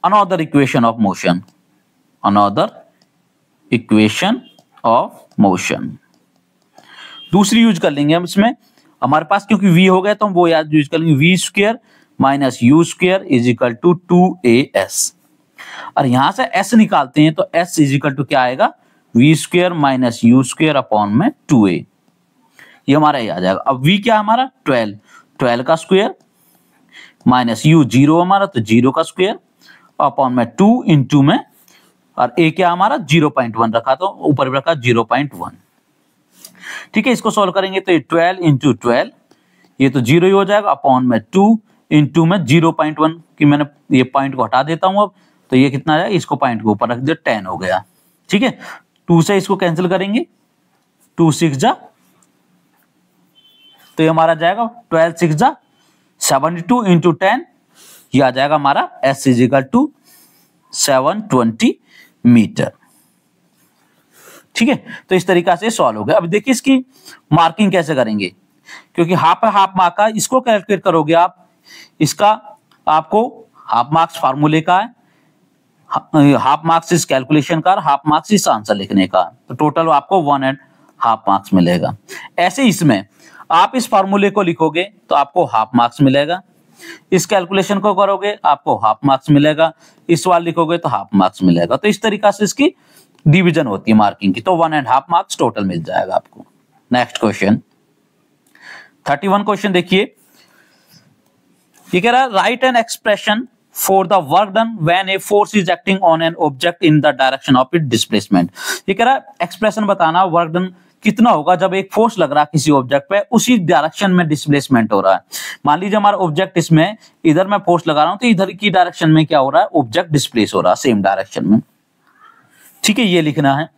another equation of motion, दूसरी यूज कर लेंगे हम इसमें। हमारे पास क्योंकि v हो गया तो हम वो याद यूज कर लेंगे, v square minus u square is equal to 2as। और यहां से s निकालते हैं तो s इज इक्वल टू क्या आएगा, v square minus u square upon में 2a, ये हमारा ये आ जाएगा। अब v क्या हमारा 12 का स्क्वायर माइनस u 0 हमारा तो 0 का स्क्वायर अपॉन में 2 इंटू में, और a क्या हमारा 0.1 रखा तो ऊपर भी रखा 0.1, ठीक है। इसको सॉल्व करेंगे तो ये 12 इंटू 12, ये तो 0 ही हो जाएगा, अपॉन में 2 इंटू में 0.1 की मैंने ये पॉइंट को हटा देता हूं अब, तो ये कितना आ जाएगा, इसको पॉइंट को ऊपर रख दिया 10 हो गया, ठीक है। 2 से इसको कैंसिल करेंगे, 2 6 जा, तो ये हमारा जाएगा 12 6 जा 72 इंटू 10, ये आ जाएगा हमारा s is equal to 720 metre, ठीक है। तो इस तरीका से सॉल्व हो गया। अब देखिए इसकी मार्किंग कैसे करेंगे, क्योंकि हाफ मार्क का इसको कैलकुलेट करोगे आप, इसका आपको हाफ मार्क्स फार्मूले का है, हाफ मार्क्स इस कैलकुलेशन का, हाफ मार्क्स इस आंसर लिखने का, तो टोटल आपको 1.5 मार्क्स मिलेगा। ऐसे इसमें आप इस फार्मूले को लिखोगे तो आपको हाफ मार्क्स मिलेगा, इस कैलकुलेशन को करोगे आपको हाफ मार्क्स मिलेगा, इस वाला लिखोगे तो हाफ मार्क्स मिलेगा। तो इस तरीका से इसकी डिवीजन होती है मार्किंग की, तो 1.5 मार्क्स टोटल मिल जाएगा आपको। नेक्स्ट क्वेश्चन 31 क्वेश्चन देखिए, ये कह रहा है right an expression for the work done when a force is acting on an object in the direction of it displacement. ये कह रहा है एक्सप्रेशन बताना वर्क डन कितना होगा जब एक फोर्स लग रहा है किसी ऑब्जेक्ट पे, उसी डायरेक्शन में डिस्प्लेसमेंट हो रहा है। मान लीजिए हमारा ऑब्जेक्ट इसमें, इधर मैं फोर्स लगा रहा हूं तो इधर की डायरेक्शन में क्या हो रहा है, ऑब्जेक्ट डिस्प्लेस हो रहा है सेम डायरेक्शन में, ठीक है। ये लिखना है।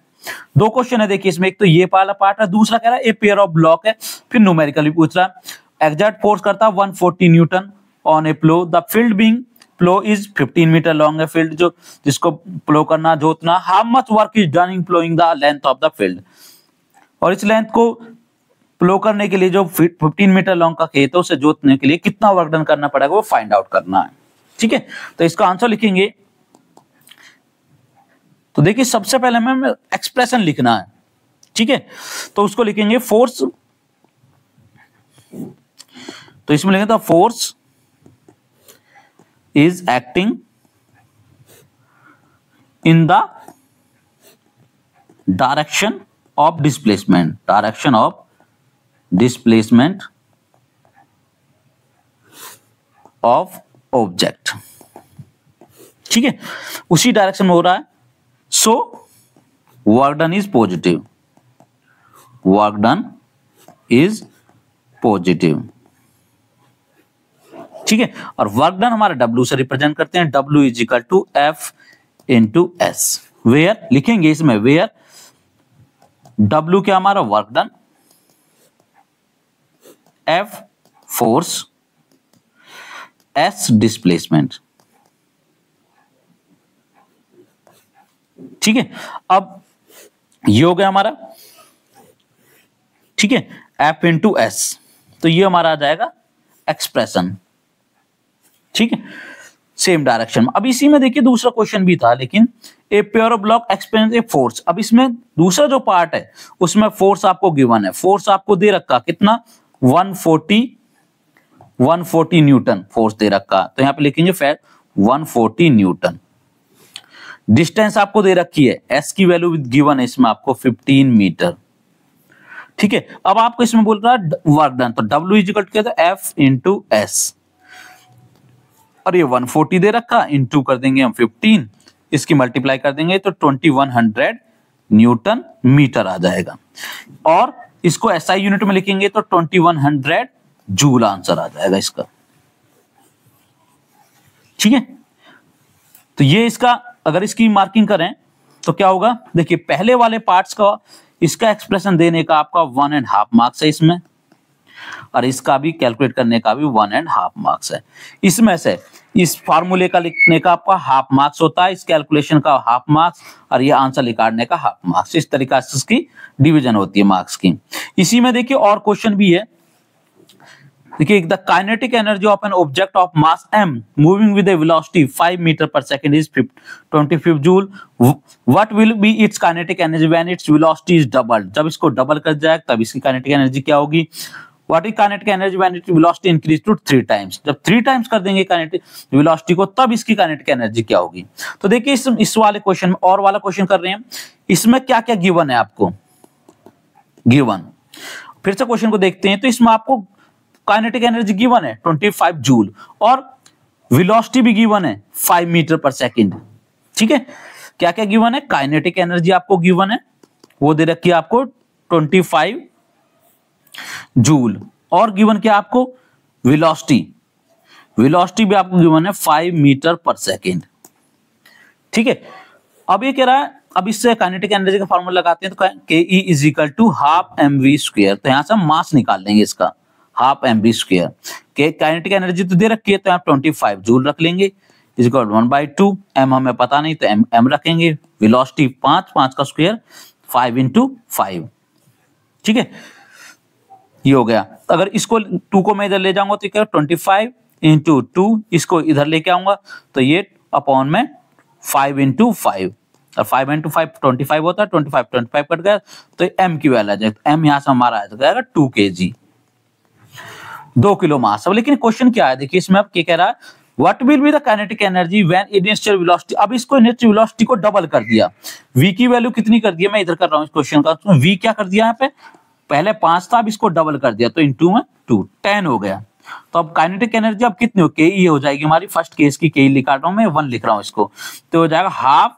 दो क्वेश्चन है देखिए इसमें, एक तो ये वाला पार्ट है, दूसरा कह रहा है ए पेयर ऑफ ब्लॉक है, फिर न्यूमेरिकली पूछ रहा है। एग्जैक्ट फोर्स करता है 140 newton on a plough, the field being plough is 15 metre long है फील्ड, जो जिसको प्लो करना जोतना, how much work is done in ploughing the length of the field, और इस लेंथ को प्लो करने के लिए जो 15 मीटर लॉन्ग का खेत है उसे जोतने के लिए कितना वर्क डन करना पड़ेगा वो फाइंड आउट करना है, ठीक है। तो इसका आंसर लिखेंगे, तो देखिए सबसे पहले हमें एक्सप्रेशन लिखना है, ठीक है। तो उसको लिखेंगे फोर्स, तो इसमें लिखेंगे the force is acting in the direction of displacement, direction of displacement of object, ठीक है, उसी डायरेक्शन में हो रहा है। So work done is positive, work done is positive, ठीक है। और वर्क डन हमारा W से रिप्रेजेंट करते हैं, W is equal to F into S। Where लिखेंगे इसमें, वेयर W क्या हमारा work done, F force, S displacement, ठीक है। अब ये हो गया हमारा, ठीक है, F इंटू S, तो ये हमारा आ जाएगा एक्सप्रेशन, ठीक है, सेम डायरेक्शन में। अब इसी में देखिए दूसरा क्वेश्चन भी था, लेकिन a pair of block experience a force. अब इसमें दूसरा जो पार्ट है उसमें फोर्स आपको गिवन है, फोर्स आपको दे रखा कितना 140 न्यूटन फोर्स दे रखा, तो यहां पे लिखेंगे फिर 140 न्यूटन। डिस्टेंस आपको दे रखी है, एस की वैल्यू गिवन है इसमें आपको 15 मीटर, ठीक है। अब आपको इसमें बोल रहा है वर्क डन, तो W इज इक्वल टू क्या था F इंटू एस, और ये 140 दे रखा, इंटू कर देंगे हम 15, इसकी मल्टीप्लाई कर देंगे तो 2100 न्यूटन मीटर आ जाएगा, और इसको SI यूनिट में लिखेंगे तो 2100 जूल आंसर आ जाएगा इसका, ठीक है। तो ये इसका अगर इसकी मार्किंग करें तो क्या होगा, देखिए पहले वाले पार्ट्स का इसका एक्सप्रेशन देने का आपका 1.5 मार्क्स है इसमें, और इसका भी कैलकुलेट करने का भी 1.5 मार्क्स है। इसमें से इस फार्मूले का लिखने का आपका हाफ मार्क्स होता है, इस कैलकुलेशन का हाफ मार्क्स, और ये आंसर निकालने का हाफ मार्क्स। इस तरीका से इसकी डिवीजन होती है मार्क्स की। इसी में देखिए और क्वेश्चन भी है, देखिए the kinetic energy of an object of mass m moving with a velocity 5 meter पर second is 25 joule, what will be its kinetic energy when its velocity is doubled. जब इसको डबल कर जाए तब इसकी काइनेटिक एनर्जी क्या होगी, what is kinetic energy when its velocity increase to 3 times. जब 3 टाइम्स कर देंगे काइनेटिक वेलोसिटी को तब इसकी काइनेटिक एनर्जी क्या होगी। तो देखिए इस वाले क्वेश्चन में और वाला क्वेश्चन कर रहे हैं, इसमें क्या क्या गिवन है आपको, गिवन फिर से क्वेश्चन को देखते हैं, तो इसमें आपको काइनेटिक एनर्जी गिवन है 25 जूल, और वेलोसिटी भी गिवन है 5 मीटर पर सेकंड, ठीक है। क्या क्या गिवन है, काइनेटिक एनर्जी आपको गिवन है, वो दे रखी है आपको 25 जूल, और गिवन क्या आपको वेलोसिटी, वेलोसिटी भी आपको गिवन है 5 मीटर पर सेकंड, ठीक है। अब ये कह रहा है, अब इससे काइनेटिक एनर्जी का फार्मूला लगाते हैं तो K E is equal to half mv square, तो यहां से हम मास निकाल लेंगे इसका हाफ mv स्क्वायर, के काइनेटिक एनर्जी तो दे रखी है तो यहाँ 25 जूल रख लेंगे, इज इक्वल 1/2, m हमें पता नहीं तो m रखेंगे, वेलोसिटी 5 का स्क्वायर 5 इंटू 5, ठीक है, ये हो गया। अगर इसको 2 को मैं इधर ले जाऊंगा तो क्या 25 इंटू 2, इसको इधर लेके आऊंगा तो ये अपॉन में 5 इंटू 5, और 5 इंटू 5 25 होता है, 25 कट गया तो m की वैल्यू आ जाएगी, m यहाँ से हमारा आ जाएगा 2 kg, 2 किलो मास। अब लेकिन क्वेश्चन क्या है, देखिए इसमें अब क्या कह रहा है, what will be the kinetic energy when initial velocity. अब इसको इनिशियल वेलोसिटी को डबल कर दिया, v की वैल्यू कितनी कर दिया, मैं इधर कर रहा हूं इस क्वेश्चन का, तो v क्या कर दिया यहाँ पे, पहले 5 था अब इसको डबल कर दिया तो इंटू में 2 10 हो गया। तो अब काइनेटिक एनर्जी अब कितनी हो, के हो जाएगी हमारी, फर्स्ट केस की के लिखा रहा हूं मैं, 1 लिख रहा हूं इसको, तो हो जाएगा हाफ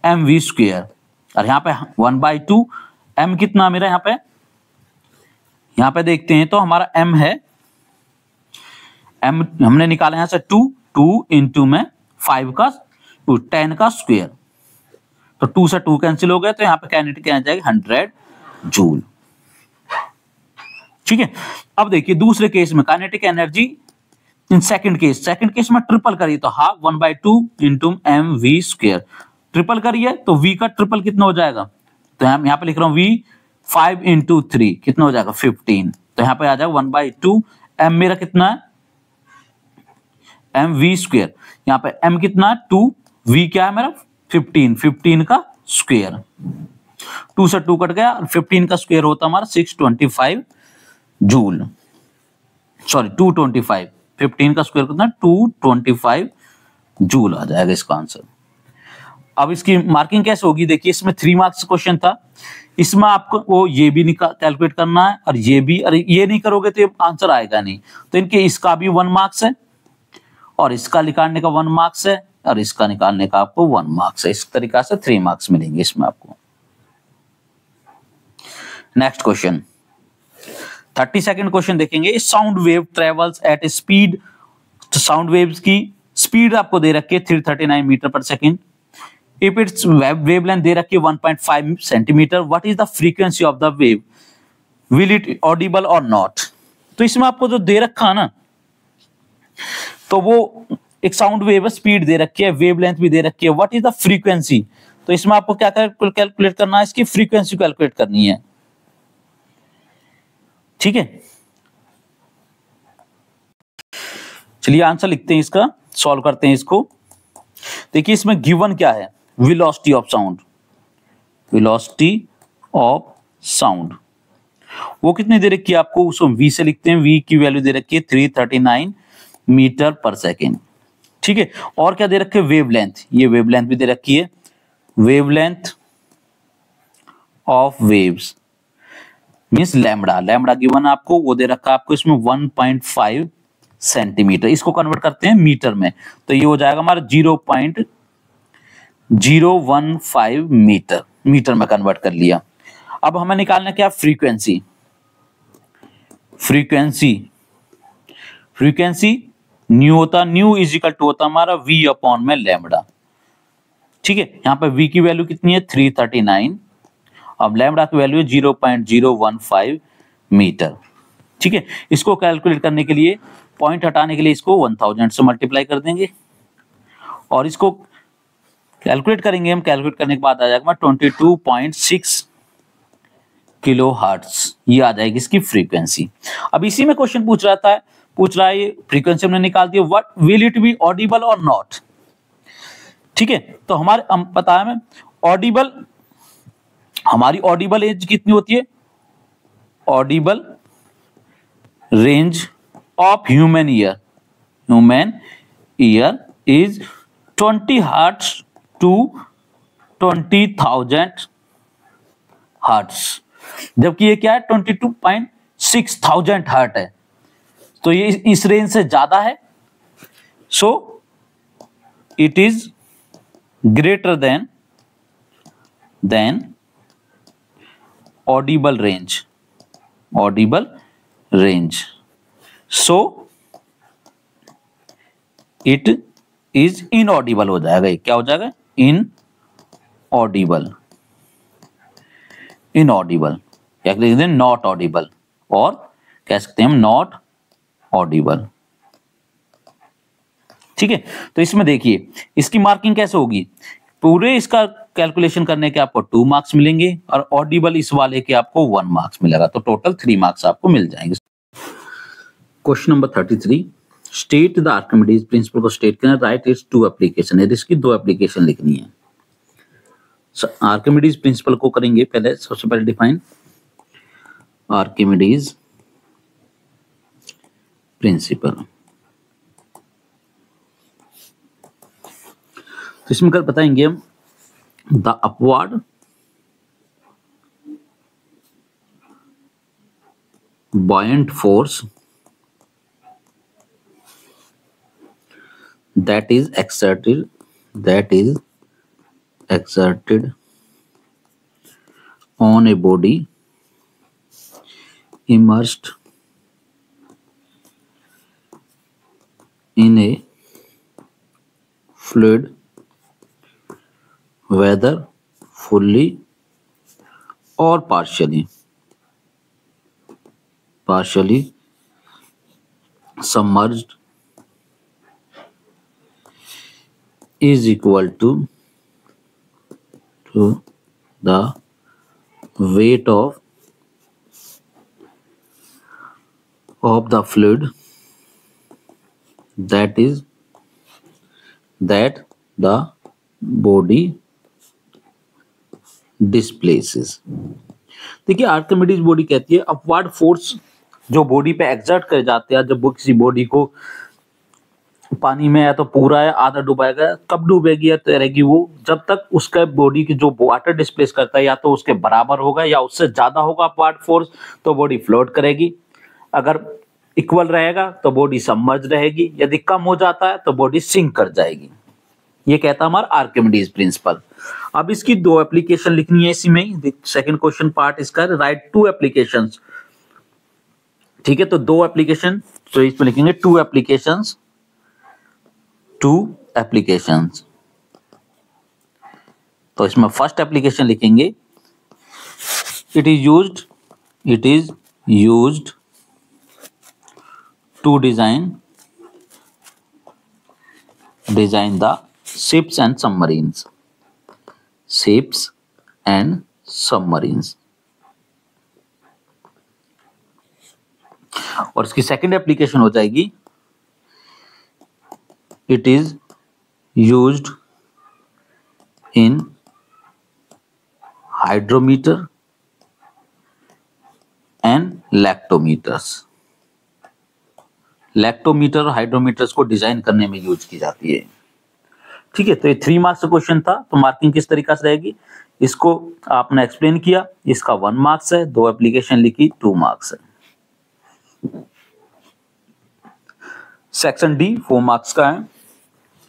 mv स्क्वायर, और यहाँ पे 1/2, m कितना मेरा यहाँ पे देखते हैं तो हमारा m है, m हमने निकाला यहाँ से 2 इंटू में 5 का 10 का स्क्वायर, तो 2 से 2 कैंसिल हो गया, तो यहाँ पे काइनेटिक आ जाएगी 100 जूल, ठीक है। अब देखिए दूसरे केस में kinetic energy in second case में ट्रिपल करिए तो half 1/2 into mv square, triple करिए तो v का ट्रिपल कितना हो जाएगा, तो यहाँ पे लिख रहा हूँ v 5 इंटू 3 कितना हो जाएगा 15, तो यहाँ पे आ जाएगा 1/2, m मेरा कितना है mv स्क्वायर, यहाँ पे m कितना है 2, v क्या है मेरा 15 का स्क्वायर, 2 से 2 कट गया, 15 का स्क्वायर होता हमारा 625 जूल, सॉरी 225, 15 का स्क्वायर कितना 225 जूल आ जाएगा इसका आंसर। अब इसकी मार्किंग कैसे होगी, देखिए इसमें 3 मार्क्स क्वेश्चन था, इसमें आपको वो ये भी कैलकुलेट करना है और ये भी, अरे ये नहीं करोगे तो आंसर आएगा नहीं। तो इनके इसका भी 1 मार्क्स है और इसका निकालने का 1 मार्क्स है और इसका निकालने का आपको 1 मार्क्स है। इस तरीका से 3 मार्क्स मिलेंगे इसमें आपको। नेक्स्ट क्वेश्चन 32nd क्वेश्चन देखेंगे। साउंड वेव ट्रेवल्स एट ए स्पीड, तो साउंड वेव्स की स्पीड आपको दे रखी है 339 मीटर पर सेकेंड। इफ इट्स वेवलेंथ दे रखी है 1.5 centimetre, what is the frequency of the wave, will it Audible और नॉट। तो इसमें आपको जो दे रखा ना, तो वो एक साउंड वेव स्पीड दे रखी है, वेवलेंथ भी दे रखी है, व्हाट इज द फ्रीक्वेंसी। तो इसमें आपको क्या कैलकुलेट करना है, इसकी फ्रीक्वेंसी कैलकुलेट करनी है। ठीक है, चलिए आंसर लिखते हैं इसका, सॉल्व करते हैं इसको। देखिए इसमें गिवन क्या है, velocity of sound, velocity of sound वो कितनी दे रखी है आपको, उसको v से लिखते हैं, v की वैल्यू दे रखी है 339 मीटर पर सेकेंड। ठीक है, और क्या दे रखे, वेवलेंथ, ये वेवलेंथ भी दे रखी है, wavelength of waves means lambda, lambda given आपको, वो दे रखा आपको इसमें 1.5 सेंटीमीटर। इसको कन्वर्ट करते हैं मीटर में, तो ये हो जाएगा हमारा 0.015 मीटर, मीटर में कन्वर्ट कर लिया। अब हमें निकालना क्या, फ्रीक्वेंसी, फ्रीक्वेंसी, फ्रीक्वेंसी न्यू होता, न्यू इज इक्वल टू होता हमारा v अपॉन में लैम्बडा। ठीक है, यहाँ पे v की वैल्यू कितनी है 339, अब लैम्बडा की वैल्यू है 0.015 मीटर। ठीक है, इसको कैलकुलेट करने के लिए, पॉइंट हटाने के लिए इसको 1000 से मल्टीप्लाई कर देंगे और इसको कैलकुलेट करेंगे हम। कैलकुलेट करने के बाद आ जाएगा 22.6 किलो हर्ट्ज, ये आ जाएगी इसकी फ्रीक्वेंसी। अब इसी में क्वेश्चन पूछ रहा है ये फ्रीक्वेंसी हमने निकाल दी, what will it be audible और नॉट। ठीक है, तो हमारे पता है हमें ऑडिबल, हमारी ऑडिबल रेंज कितनी होती है, audible range of human ear, human ear is 20 hertz to 20,000 hertz, जबकि ये क्या है 22.6,000 हर्ट है, तो ये इस रेंज से ज्यादा है। So it is greater then Audible range, Audible range, so it is inaudible हो जाएगा। क्या हो जाएगा, इनऑडिबल, इनऑडिबल, क्या लिख दें, नॉट ऑडिबल, और कह सकते हैं हम नॉट ऑडिबल। ठीक है, तो इसमें देखिए इसकी मार्किंग कैसे होगी, पूरे इसका कैलकुलेशन करने के आपको 2 मार्क्स मिलेंगे और ऑडिबल इस वाले के आपको 1 मार्क्स मिलेगा, तो टोटल 3 मार्क्स आपको मिल जाएंगे। Question number 33, state the Archimedes principal को स्टेट करना, राइट इट्स 2 एप्लीकेशन है, इसकी 2 एप्लीकेशन लिखनी है। आर्किमिडीज प्रिंसिपल को करेंगे पहले, सबसे पहले डिफाइन आर्किमिडीज प्रिंसिपल। तो इसमें कल बताएंगे हम the upward buoyant force that is exerted on a body immersed in a fluid, whether fully or partially submerged, is equal to the weight of the fluid that the body displaces। देखिए Archimedes body कहती है upward force जो body पे exert करे जाते हैं, जब वो किसी बॉडी को पानी में या तो पूरा है आधा डुबाएगा, कब डूबेगी या तैरेगी वो, जब तक उसका बॉडी की जो वाटर डिस्प्लेस करता है या तो उसके बराबर होगा या उससे ज्यादा होगा अपवार्ड फोर्स, तो बॉडी फ्लोट करेगी। अगर इक्वल रहेगा तो बॉडी सबमर्ज रहेगी, यदि कम हो जाता है तो बॉडी सिंक कर जाएगी। ये कहता है हमारा आर्किमिडीज प्रिंसिपल। अब इसकी दो एप्लीकेशन लिखनी है इसी में ही, सेकंड क्वेश्चन पार्ट इसका, राइट टू एप्लीकेशंस। ठीक है, तो दो एप्लीकेशन, तो इसमें लिखेंगे टू एप्लीकेशंस, टू एप्लीकेशंस। तो इसमें फर्स्ट एप्लीकेशन लिखेंगे, it is used to design the ships and submarines, और इसकी सेकंड एप्लीकेशन हो जाएगी, it is used in hydrometer and lactometers. Lactometer और हाइड्रोमीटर्स को डिजाइन करने में यूज की जाती है। ठीक है, तो ये 3 मार्क्स का क्वेश्चन था। तो मार्किंग किस तरीका से रहेगी, इसको आपने एक्सप्लेन किया, इसका 1 मार्क्स है, दो एप्लीकेशन लिखी 2 मार्क्स है। सेक्शन डी 4 मार्क्स का है।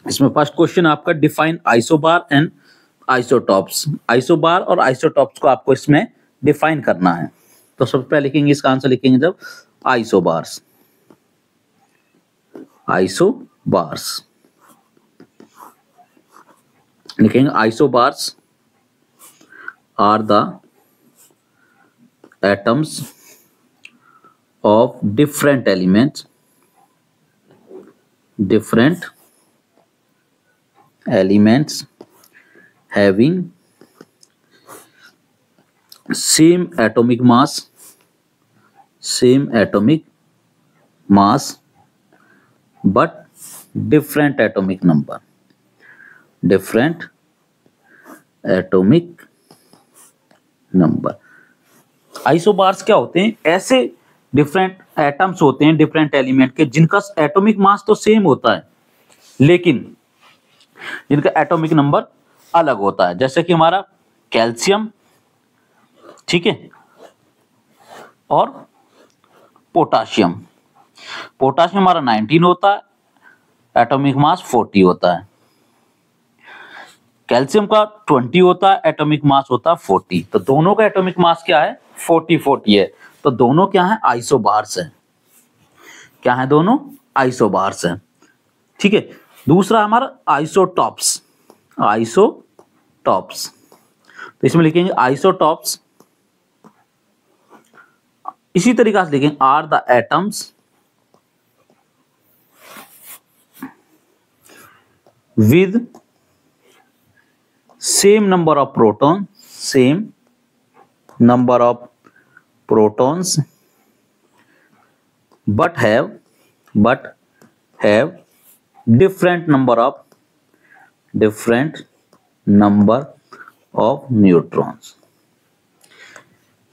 इसमें फर्स्ट क्वेश्चन आपका, define isobar and isotopes. Isobar और आइसोटॉप्स को आपको इसमें डिफाइन करना है। तो सबसे पहले लिखेंगे, इसका आंसर लिखेंगे जब आइसोबार्स, आइसोबार्स लिखेंगे। Isobars are the atoms of different elements having same atomic mass but different atomic number, isobars क्या होते हैं, ऐसे डिफरेंट एटम्स होते हैं डिफरेंट एलिमेंट के, जिनका एटॉमिक मास तो सेम होता है लेकिन जिनका एटॉमिक नंबर अलग होता है। जैसे कि हमारा कैल्शियम, ठीक है, और पोटाशियम। पोटाशियम हमारा 19 होता है, एटॉमिक मास 40 होता है। कैल्शियम का 20 होता है, एटॉमिक मास होता है 40। तो दोनों का एटॉमिक मास क्या है, 40 है। तो दोनों क्या है, आइसोबार्स है। क्या है, दोनों आइसोबार्स है। ठीक है, दूसरा हमारा आइसोटॉप्स। तो इसमें लिखेंगे आइसोटॉप्स, इसी तरीका से लिखेंगे, are the atoms with same number of protons but have different number of neutrons।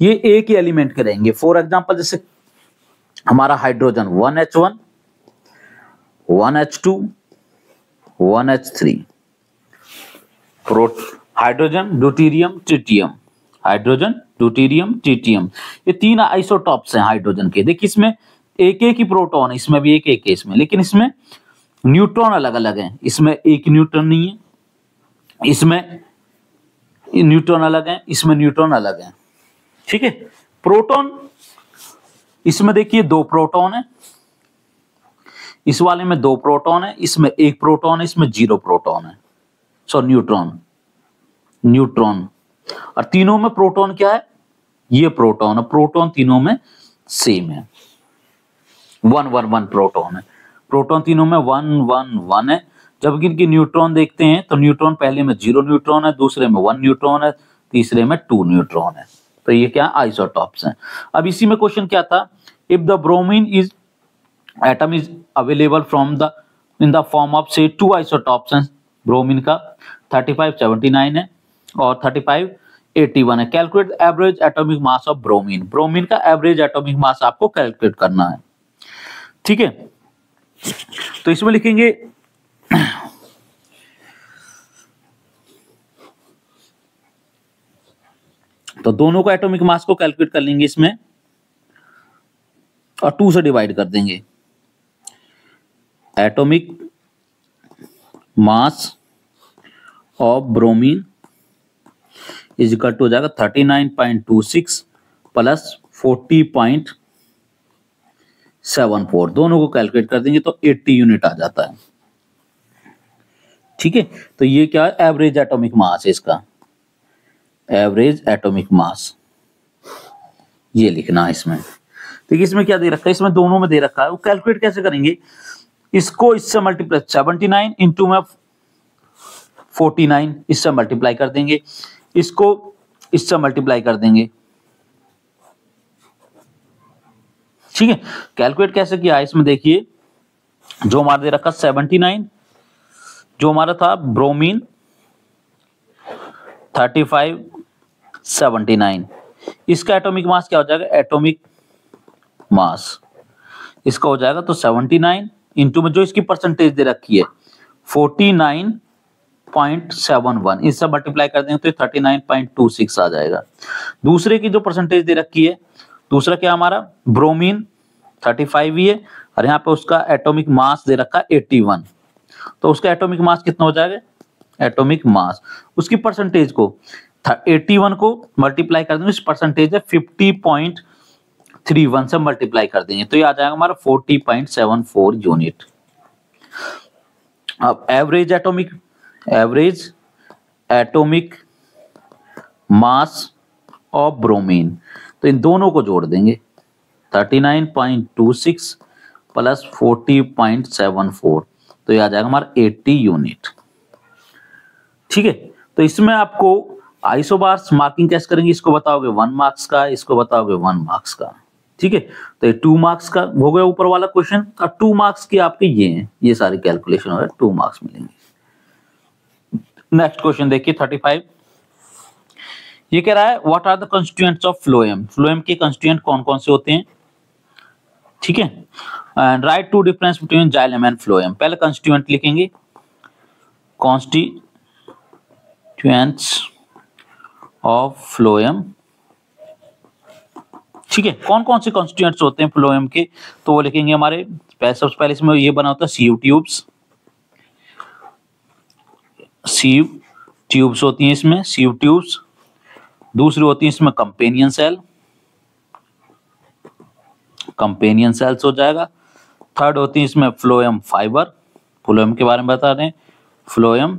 ये एक ही एलिमेंट के रहेंगे। फॉर एग्जांपल, जैसे हमारा hydrogen 1H1, 1H2, 1H3, hydrogen, deuterium, tritium, hydrogen, deuterium, tritium, ये 3 आइसोटॉप्स हैं हाइड्रोजन के। देखिए, इसमें एक एक ही प्रोटॉन है, इसमें भी एक एक है इसमें, लेकिन इसमें न्यूट्रॉन अलग अलग हैं। इसमें एक न्यूट्रॉन नहीं है, इसमें न्यूट्रॉन अलग है, इसमें न्यूट्रॉन अलग है। ठीक है, प्रोटॉन, इसमें देखिए 2 प्रोटॉन है, इस वाले में 2 प्रोटॉन है, इसमें 1 प्रोटॉन है, इसमें 0 प्रोटॉन है। सो न्यूट्रॉन, और तीनों में प्रोटॉन क्या है, ये प्रोटॉन है। प्रोटॉन तीनों में सेम है, 1 प्रोटॉन है। प्रोटॉन तीनों में 1 है। जबकि इनकी न्यूट्रॉन देखते हैं तो न्यूट्रॉन पहले में 0 न्यूट्रॉन है, दूसरे में 1 न्यूट्रॉन है, तीसरे में 2 न्यूट्रॉन है। तो ये क्या, आइसोटॉप्स हैं। अब इसी में क्वेश्चन क्या था, if the bromine atom is available in the form of से 2 आइसोटॉप्स हैं। ब्रोमीन का 3579 है और 3581 है। Calculate average atomic mass of bromine. Bromine का एवरेज एटॉमिक मास आपको कैलकुलेट करना है। ठीक है, तो इसमें लिखेंगे तो दोनों का एटॉमिक मास को कैलकुलेट कर लेंगे इसमें और 2 से डिवाइड कर देंगे। Atomic mass of bromine is equal to हो जाएगा 39.26 प्लस 40.74। दोनों को कैलकुलेट कर देंगे तो 80 यूनिट आ जाता है। ठीक है, तो ये क्या है, एवरेज एटॉमिक मास है इसका, एवरेज एटॉमिक मास ये लिखना है इसमें। देखिए इसमें क्या दे रखा है, इसमें दोनों में दे रखा है, वो कैलकुलेट कैसे करेंगे, इसको इससे मल्टीप्लाई 79 इंटू में 49 इससे मल्टीप्लाई कर देंगे, इसको इससे मल्टीप्लाई कर देंगे। ठीक है, कैलकुलेट कैसे किया है इसमें देखिए, जो हमारा दे रखा 79, जो हमारा था ब्रोमीन 35 79, इसका एटॉमिक मास क्या हो जाएगा, एटॉमिक मास इसका हो जाएगा तो 79 इंटू में जो इसकी परसेंटेज दे रखी है 49.71, इससे मल्टीप्लाई कर देंगे तो 39.26 आ जाएगा। दूसरे की जो परसेंटेज दे रखी है, दूसरा क्या हमारा ब्रोमीन 35 ही है और यहाँ पे उसका एटॉमिक मास दे रखा है 81, तो उसका एटॉमिक मास कितना हो जाएगा, एटॉमिक मास उसकी परसेंटेज को 81 को मल्टीप्लाई कर देंगे, इस परसेंटेज है 50.31 से मल्टीप्लाई कर देंगे तो ये आ जाएगा हमारा 40.74 यूनिट। अब average atomic mass of bromine, तो इन दोनों को जोड़ देंगे 39.26 प्लस 40.74, तो ये आ जाएगा हमारा 80 यूनिट। ठीक है, तो इसमें आपको आइसोबार्स मार्किंग कैसे करेंगे, इसको बताओगे 1 मार्क्स का, इसको बताओगे 1 मार्क्स का। ठीक है, तो ये 2 मार्क्स का हो गया ऊपर वाला क्वेश्चन, और 2 मार्क्स की आपके ये हैं, ये सारी कैलकुलेशन हो गया, 2 मार्क्स मिलेंगे। नेक्स्ट क्वेश्चन देखिए 35, ये कह रहा है what are the constituents of phloem, phloem के कंस्टिट्यूएंट कौन कौन से होते हैं। ठीक है, and write two difference between xylem and phloem. पहले कंस्टिट्यूएंट लिखेंगे, कॉन्स्टिट्यूएंट्स ऑफ फ्लोएम। ठीक है, कौन कौन से कॉन्स्टिट्यूएंट्स होते हैं फ्लोएम के, तो वो लिखेंगे हमारे सबसे पहले इसमें ये बना होता है सीव ट्यूब्स, सीव ट्यूब्स होती हैं इसमें, सीव ट्यूब्स। दूसरी होती है इसमें कंपेनियन सेल, कंपेनियन सेल्स हो जाएगा। थर्ड होती है इसमें फ्लोएम फाइबर, फ्लोएम के बारे में बता रहे हैं, फ्लोएम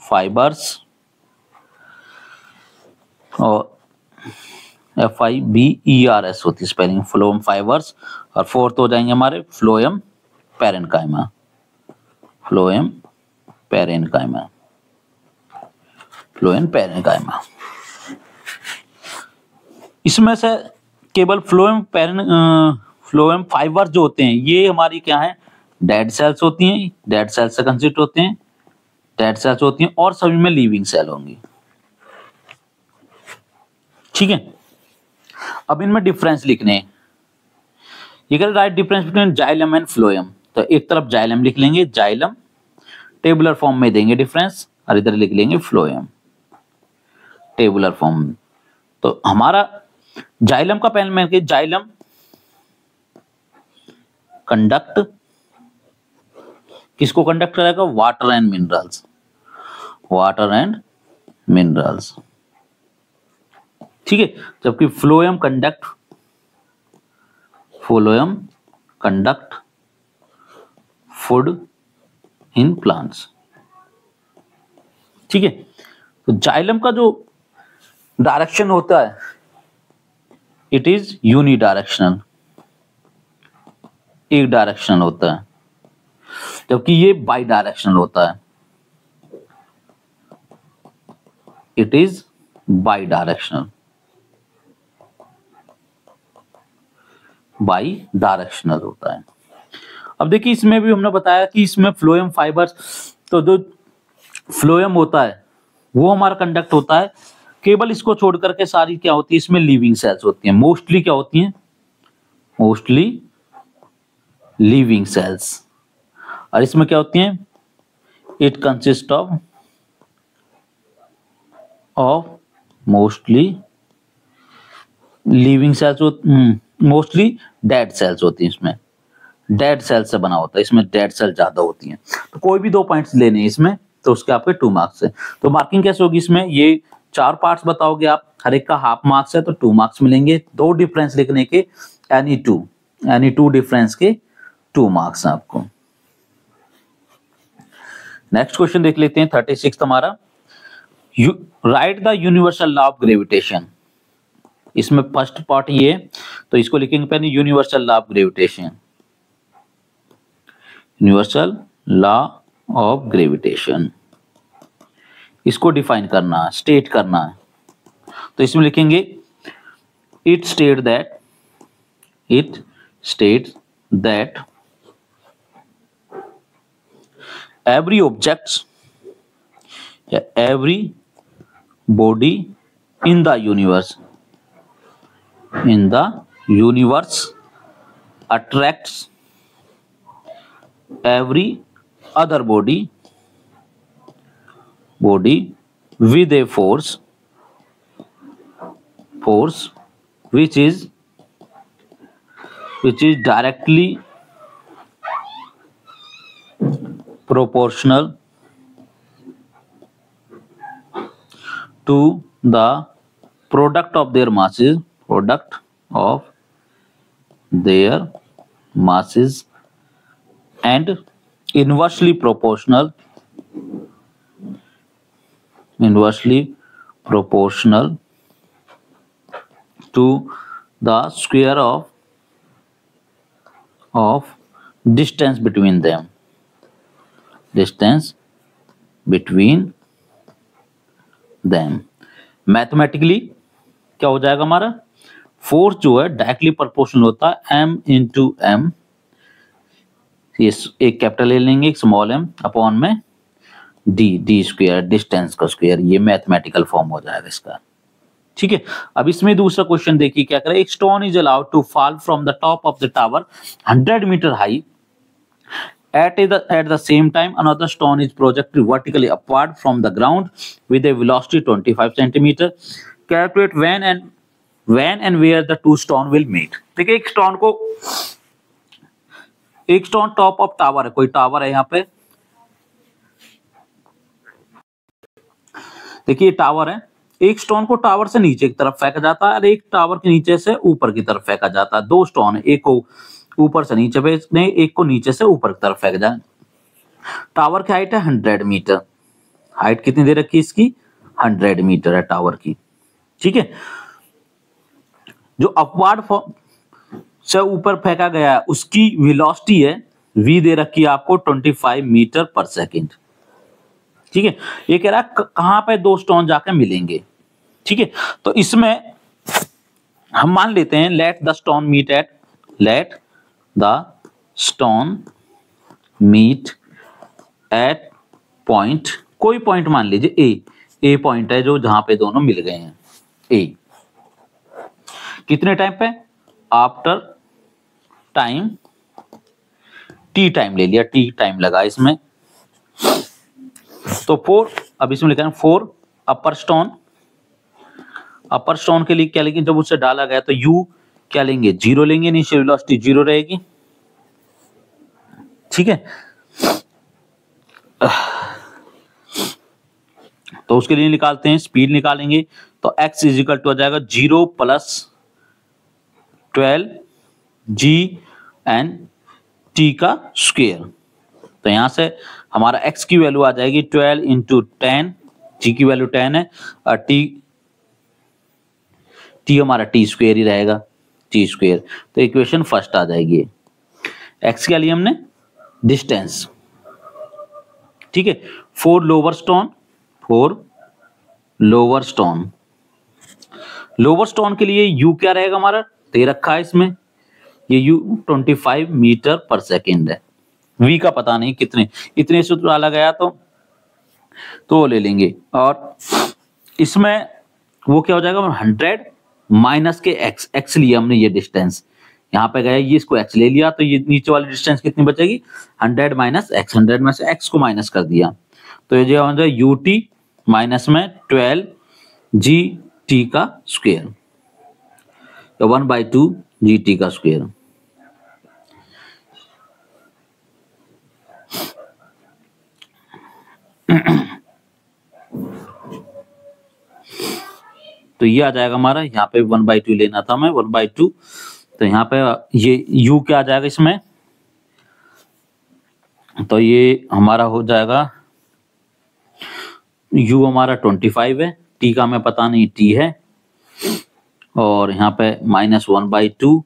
फाइबर्स, और FIBERS होती है स्पेलिंग, फ्लोएम फाइबर्स। और फोर्थ हो जाएंगे हमारे phloem parenchyma, phloem parenchyma, phloem parenchyma. इसमें से केवल फ्लोएम फाइबर जो होते हैं ये हमारी क्या है, डेड सेल्स होती हैं, डेड सेल्स से कंस्टिट्यूट होते हैं, डेड सेल्स होती हैं, और सभी में लिविंग सेल होंगी। ठीक है, अब इनमें डिफरेंस लिखने हैं, ये कह right difference between xylem and phloem, तो एक तरफ जाइलम लिख लेंगे, जाइलम टेबुलर फॉर्म में देंगे डिफरेंस, और इधर लिख लेंगे फ्लोएम टेबुलर फॉर्म। तो हमारा जाइलम का पहले में जाइलम कंडक्ट, किसको कंडक्ट करेगा, water and minerals, water and minerals. ठीक है, जबकि phloem conduct food in plants. ठीक है, तो जाइलम का जो डायरेक्शन होता है इट इज यूनिडायरेक्शनल, एक डायरेक्शनल होता है, जबकि ये बाई डायरेक्शनल होता है, it is by directional, by directional होता है। अब देखिए इसमें भी हमने बताया कि इसमें फ्लोएम फाइबर्स, तो जो फ्लोएम होता है वो हमारा कंडक्ट होता है, केवल इसको छोड़ करके सारी क्या होती है इसमें लिविंग सेल्स होती हैं, मोस्टली क्या होती हैं, मोस्टली लिविंग सेल्स, और इसमें क्या होती हैं, it consist of mostly living cells, mostly dead cells होती हैं। इसमें डेड सेल से बना होता है, इसमें डेड सेल ज्यादा होती हैं। तो कोई भी 2 पॉइंट्स लेने हैं इसमें, तो उसके आपके 2 मार्क्स है। तो मार्किंग कैसे होगी इसमें, ये 4 पार्ट्स बताओगे आप, हर एक का हाफ मार्क्स है तो 2 मार्क्स मिलेंगे। 2 डिफरेंस लिखने के एनी टू डिफरेंस के 2 मार्क्स आपको। नेक्स्ट क्वेश्चन देख लेते हैं 36 हमारा, right the universal law of gravitation. इसमें फर्स्ट पार्ट ये, तो इसको लिखेंगे पहले universal law of gravitation, universal law of gravitation, इसको डिफाइन करना है, स्टेट करना है। तो इसमें लिखेंगे it states that every objects या every body in the universe attracts every other body with a force which is directly proportional to the product of their masses and inversely proportional to the square of distance between them, mathematically क्या हो जाएगा हमारा, force जो है directly proportional होता है m into M, एक capital ले लेंगे, एक स्मॉल m अपॉन में डी स्क्वायर, डिस्टेंस का स्क्वायर, ये मैथमेटिकल फॉर्म हो जाएगा इसका। ठीक है, अब इसमें दूसरा क्वेश्चन देखिए क्या करें, एक stone is allowed to fall from the top of the tower 100 metre high, at the same time another stone is projected vertically upward from the ground with a velocity 25 centimeter. Calculate when and where the two stone will meet. देखिए एक stone top of tower है, कोई tower है यहाँ पे, देखिए tower है, एक स्टोन को टावर से नीचे की तरफ फेंका जाता है और एक टावर के नीचे से ऊपर की तरफ फेंका जाता है। 2 स्टोन है, एक को ऊपर से नीचे फेंकने, एक को नीचे से ऊपर की तरफ फेंक जाए। टावर की हाइट है 100 मीटर, हाइट कितनी दे रखी है इसकी, 100 मीटर है टावर की। ठीक है, जो अपवार्ड से ऊपर फेंका गया है उसकी वेलोसिटी है v दे रखी है आपको 25 मीटर पर सेकेंड। ठीक है, ये कह रहा है कहां पे 2 स्टोन जाके मिलेंगे। ठीक है, तो इसमें हम मान लेते हैं let the stone meet at point, कोई पॉइंट मान लीजिए ए पॉइंट है जो जहां पे दोनों मिल गए हैं, ए कितने टाइम पे, आफ्टर टाइम टी टाइम ले लिया, टी टाइम लगा इसमें। तो 4, अब इसमें लिखा है 4 अपर स्टोन के लिए क्या लेंगे, जब उससे डाला गया तो u क्या लेंगे, 0 लेंगे, इनिशियल वेलोसिटी 0 रहेगी। ठीक है, तो उसके लिए निकालते हैं, स्पीड निकालेंगे तो x इज इक्वल टू आ जाएगा 0 + 12 g एन t का स्क्वायर। तो यहां से हमारा x की वैल्यू आ जाएगी 12 × 10, g की वैल्यू 10 है और t हमारा t स्क्वायर ही रहेगा, t स्क्वायर। तो इक्वेशन फर्स्ट आ जाएगी। x क्या लिया हमने, डिस्टेंस। ठीक है, 4 लोअर स्टोन के लिए u क्या रहेगा हमारा, दे रखा है इसमें, ये u 25 मीटर पर सेकेंड है, v का पता नहीं कितने, इतने से डाला गया तो ले लेंगे। और इसमें वो क्या हो जाएगा 100 माइनस के x लिया हमने, ये डिस्टेंस यहाँ पे गए, ये इसको x ले लिया, तो ये नीचे वाली डिस्टेंस कितनी बचेगी, 100 माइनस x, 100 में से x को माइनस कर दिया, तो ये जो हो जाए ut माइनस में 12 gt का स्क्वायर, तो 1/2 gt का स्क्वायर। तो ये आ जाएगा हमारा, यहाँ पे 1/2 लेना था हमें, 1/2, तो यहाँ पे ये u क्या आ जाएगा इसमें, तो ये हमारा हो जाएगा u हमारा 25 है, t का हमें पता नहीं t है, और यहाँ पे -1/2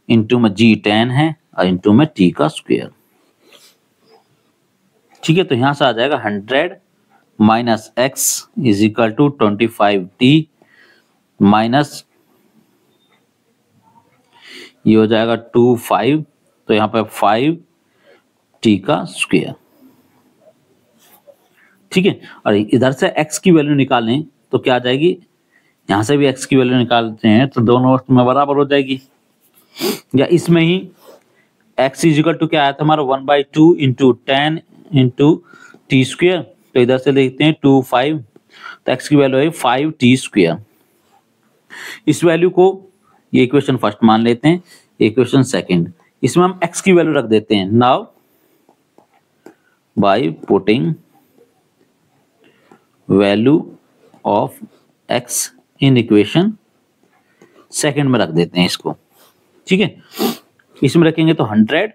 इंटू में g 10 है और इंटू में t का स्क्वायर। ठीक है, तो यहाँ से आ जाएगा 100 minus x is equal to 25t minus ये हो जाएगा 25, तो यहाँ पे 5t का स्क्वायर। ठीक है, और इधर से x की वैल्यू निकालें तो क्या आ जाएगी, यहां से भी x की वैल्यू निकालते हैं तो दोनों में बराबर हो जाएगी, या इसमें ही x इज इक्वल टू क्या आया था हमारा 1/2 इंटू 10 इंटू टी स्क्वायर, तो इधर से देखते हैं 25, तो x की वैल्यू है 5t स्क्वायर। इस वैल्यू को ये इक्वेशन फर्स्ट मान लेते हैं, इक्वेशन सेकंड, इसमें हम x की वैल्यू रख देते हैं। Now by putting value of x in equation second में रख देते हैं इसको। ठीक है, इसमें रखेंगे तो 100,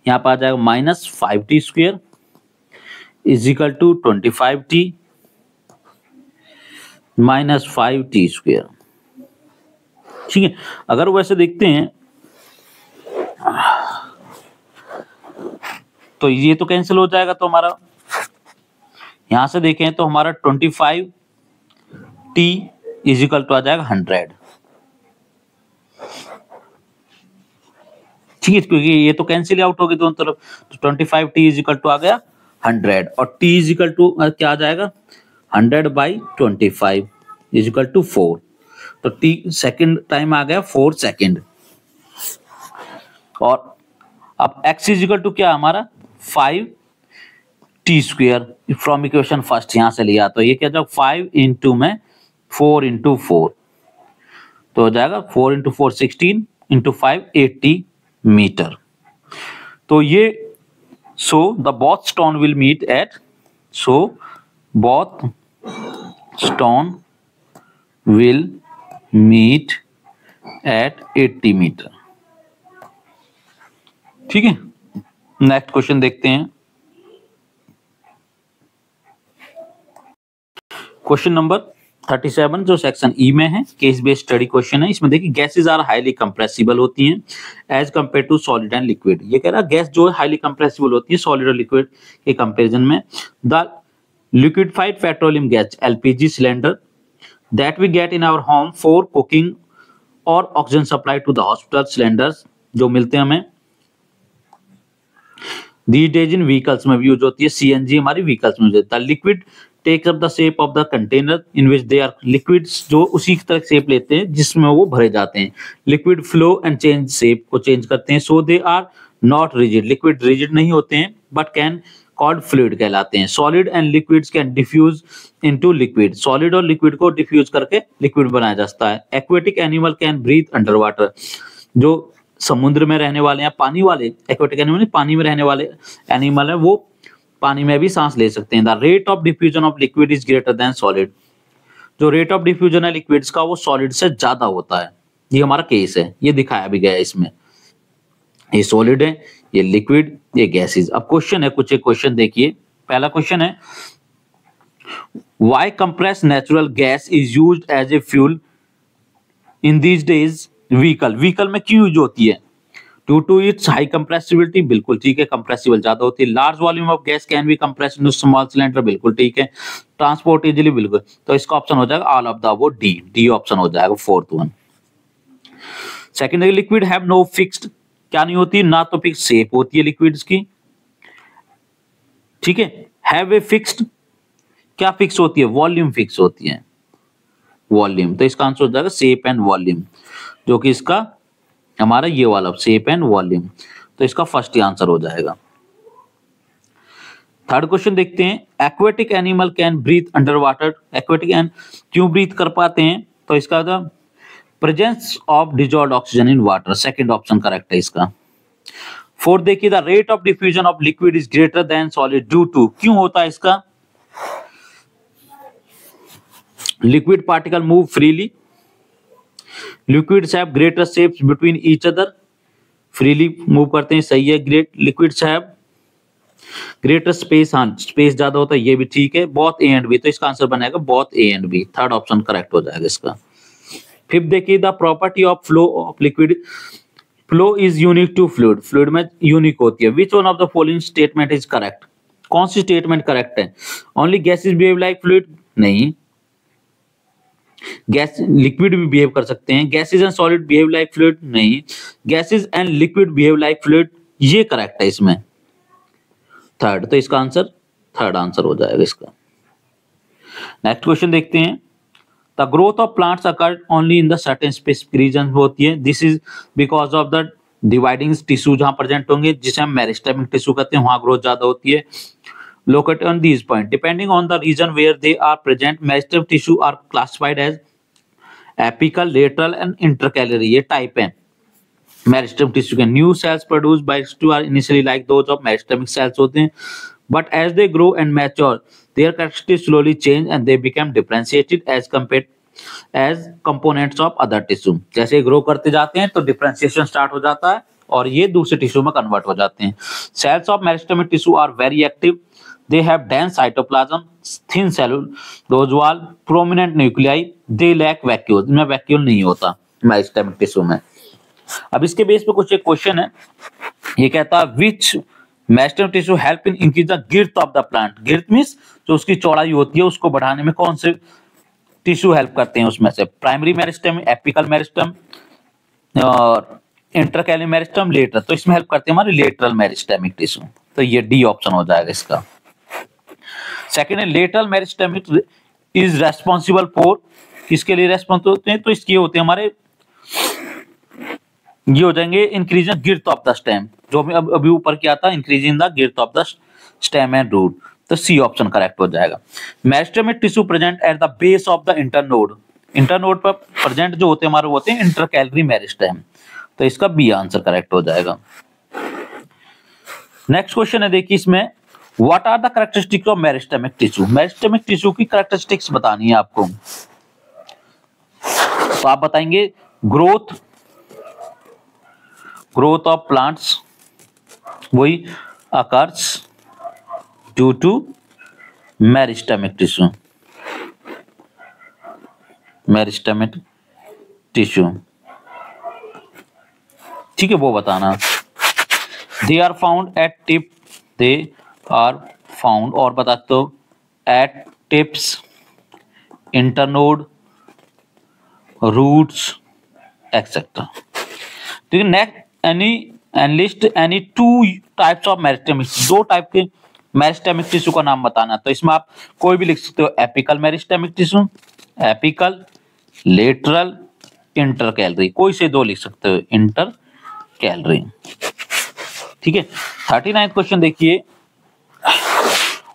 यहाँ पर आ जाएगा -5t square is equal to 25t minus 5t square. ठीक है, अगर वैसे देखते हैं तो ये तो कैंसिल हो जाएगा, तो हमारा यहां से देखें तो हमारा 25t इज इक्वल टू आ जाएगा 100। ठीक है, क्योंकि ये तो कैंसिल आउट होगी दोनों तरफ, तो 25t इज इक्वल टू आ गया 100, और t इज इक्वल टू क्या आ जाएगा 100/25 इज इक्वल टू 4, तो t सेकंड टाइम आ गया 4 सेकंड, और अब x इज इक्वल टू क्या हमारा 5t square from equation first यहां से लिया, तो ये क्या जाएगा 5 इंटू में 4 इंटू 4, तो हो जाएगा 4 इंटू 4 16 इंटू 5 80 मीटर। तो ये so the both stone will meet at, so both stone will meet at 80 metre. ठीक है, नेक्स्ट क्वेश्चन देखते हैं। क्वेश्चन नंबर 37 जो सेक्शन ई में है, केस बेस्ड स्टडी क्वेश्चन है। इसमें देखिए गैसेस आर हाईली कंप्रेसिबल होती हैं as compare to solid and liquid. ये कह रहा है गैस जो है हाईली कंप्रेसिबल होती है सॉलिड और लिक्विड के कंपैरिजन में। The liquefied petroleum gas LPG cylinder that we get in our home for cooking और oxygen supply to the hospital cylinders जो मिलते हैं हमें, these days in vehicles में भी यूज होती है, सीएनजी हमारी व्हीकल्स में यूज होता है। Liquid takes up the shape of the container in which they are, liquids जो उसी तरह शेप लेते हैं जिसमें वो भरे जाते हैं। Liquid flow and change shape को चेंज करते हैं, so they are not rigid, liquid rigid नहीं होते हैं बट कैन कॉल्ड फ्लूइड कहलाते हैं। Solid and liquids can diffuse into liquid, solid और लिक्विड को डिफ्यूज करके लिक्विड बनाया जाता है। Aquatic animal can breathe under water, जो समुद्र में रहने वाले या पानी वाले एक्वेटिक एनिमल, पानी में रहने वाले एनिमल है, वो पानी में भी सांस ले सकते हैं। The rate of diffusion of liquid is greater than solid, जो रेट ऑफ डिफ्यूजन है लिक्विड्स का वो सॉलिड से ज्यादा होता है। ये हमारा केस है, ये दिखाया भी गया है इसमें। ये सॉलिड है, ये लिक्विड, ये गैसेस। अब क्वेश्चन है, कुछ एक क्वेश्चन देखिए। पहला क्वेश्चन है why compressed natural gas is used as a fuel in these days vehicle, vehicle में क्यों यूज होती है? Due to its high compressibility, बिल्कुल ठीक है, कंप्रेसिबल ज्यादा होती है। Large volume of gas can be compressed into small cylinder, बिल्कुल ठीक है। ट्रांसपोर्ट इजीली, बिल्कुल, तो इसका ऑप्शन हो जाएगा all of the above, D, D option हो जाएगा fourth one. Secondary liquid have no fixed, क्या नहीं होती, ना तो फिक्स शेप होती है लिक्विड्स की, ठीक है। हैव ए फिक्स्ड, क्या फिक्स होती है, वॉल्यूम फिक्स होती है, वॉल्यूम, तो इसका आंसर हो जाएगा शेप एंड वॉल्यूम, जो कि इसका हमारा ये वाला शेप एंड वॉल्यूम, तो इसका फर्स्ट आंसर हो जाएगा। थर्ड क्वेश्चन देखते हैं, aquatic animal can breathe under water. Aquatic एन क्यों ब्रीथ कर पाते हैं, तो इसका presence of dissolved oxygen in water, second option correct है इसका। फोर्थ देखिए, the rate of diffusion of liquid is greater than solid due to, क्यों होता है इसका, liquid particle move freely, liquids have greater shapes between each other, freely move करते हैं, सही है। Great liquids have greater space, हाँ स्पेस ज्यादा होता है, ये भी ठीक है। बोथ ए एंड बी, तो इसका आंसर बनेगा both A and B, third option correct हो जाएगा इसका। फिफ्थ देखिए, the property of flow of liquid, flow is unique to fluid, fluid में यूनिक होती है। Which one of the following statement is correct, कौन सी स्टेटमेंट करेक्ट है, only gases behave like fluid, नहीं, गैस लिक्विड भी behave कर सकते हैं, gases and solid behave like fluid, नहीं, gases and liquid behave like fluid, ये करेक्ट है इसमें थर्ड, तो इसका आंसर थर्ड आंसर हो जाएगा इसका। नेक्स्ट क्वेश्चन देखते हैं, the growth of plants occur only in the certain specific region होती है, this is because of the dividing tissue जहां प्रेजेंट होंगे, जिसे हम मेरिस्टेमिक टिश्यू कहते हैं, वहां ग्रोथ ज्यादा होती है। Locate on these point, depending on the region where they are present, meristematic tissue are classified as apical, lateral and intercalary, ये टाइप है मेरिस्टेम टिश्यू के। New cells produce by tissue are initially like those of meristematic cells होते हैं, but as they grow and mature their characteristics slowly change and they become differentiated as compared as components of other tissue. जैसे grow करते जाते हैं तो differentiation start हो जाता है और ये दूसरे टिश्यू में कन्वर्ट हो जाते हैं। Cells of meristematic tissue are very active, they have dense cytoplasm, thin cellulose wall, prominent nuclei, they lack vacuole, इनमें वैक्यूल नहीं होता मेरिस्टेमिक टिश्यू में। अब इसके बेस पे कुछ एक क्वेश्चन है, ये कहता है which meristematic tissue help in increase the girth of the plant, girth means जो उसकी चौड़ाई होती है उसको बढ़ाने में कौन से टिश्यू हेल्प करते हैं, उसमें से प्राइमरी मेरिस्टेम, एपिकल मेरिस्टेम और इंटरकैलरी मेरिस्टेम, लेटर, तो इसमें हेल्प करते हैं हमारे लेटरल मेरिस्टेमिक टिश्यू, तो ये डी ऑप्शन हो जाएगा इसका। सेकेंड है लेटरल मेरिस्टेमिक इज रेस्पॉन्सिबल फॉर, किसके लिए रेस्पॉन्सिबल होते हैं, तो इसके होते हैं हमारे, ये हो जाएंगे increasing girth of the stem, जो अभी ऊपर क्या था, increasing the girth of the stem and root, तो सी ऑप्शन करेक्ट हो जाएगा। Meristematic tissue present at the base of the internode, internode पर प्रेजेंट जो होते हैं हमारे होते हैं इंटरकैलरी मेरिस्टेम, तो इसका बी आंसर करेक्ट हो जाएगा। नेक्स्ट क्वेश्चन है देखिए इसमें, what are the characteristics of meristematic tissue, meristematic tissue की कैरेक्टरिस्टिक्स बतानी है आपको, तो आप बताएंगे ग्रोथ ऑफ प्लांट्स वही occurs due to meristematic tissue, meristematic tissue, ठीक है वो बताना। They are found at tip, they are found, और बता दो at tips, internode, roots etcetera. ठीक है, next any enlist any two types of meristematic, दो टाइप के मेरिस्टेमिक टिश्यू का नाम बताना, तो इसमें आप कोई भी लिख सकते हो, apical meristematic tissue, apical, lateral, intercalary, कोई से दो लिख सकते हो, इंटरकैलरी, ठीक है। 39th क्वेश्चन देखिए,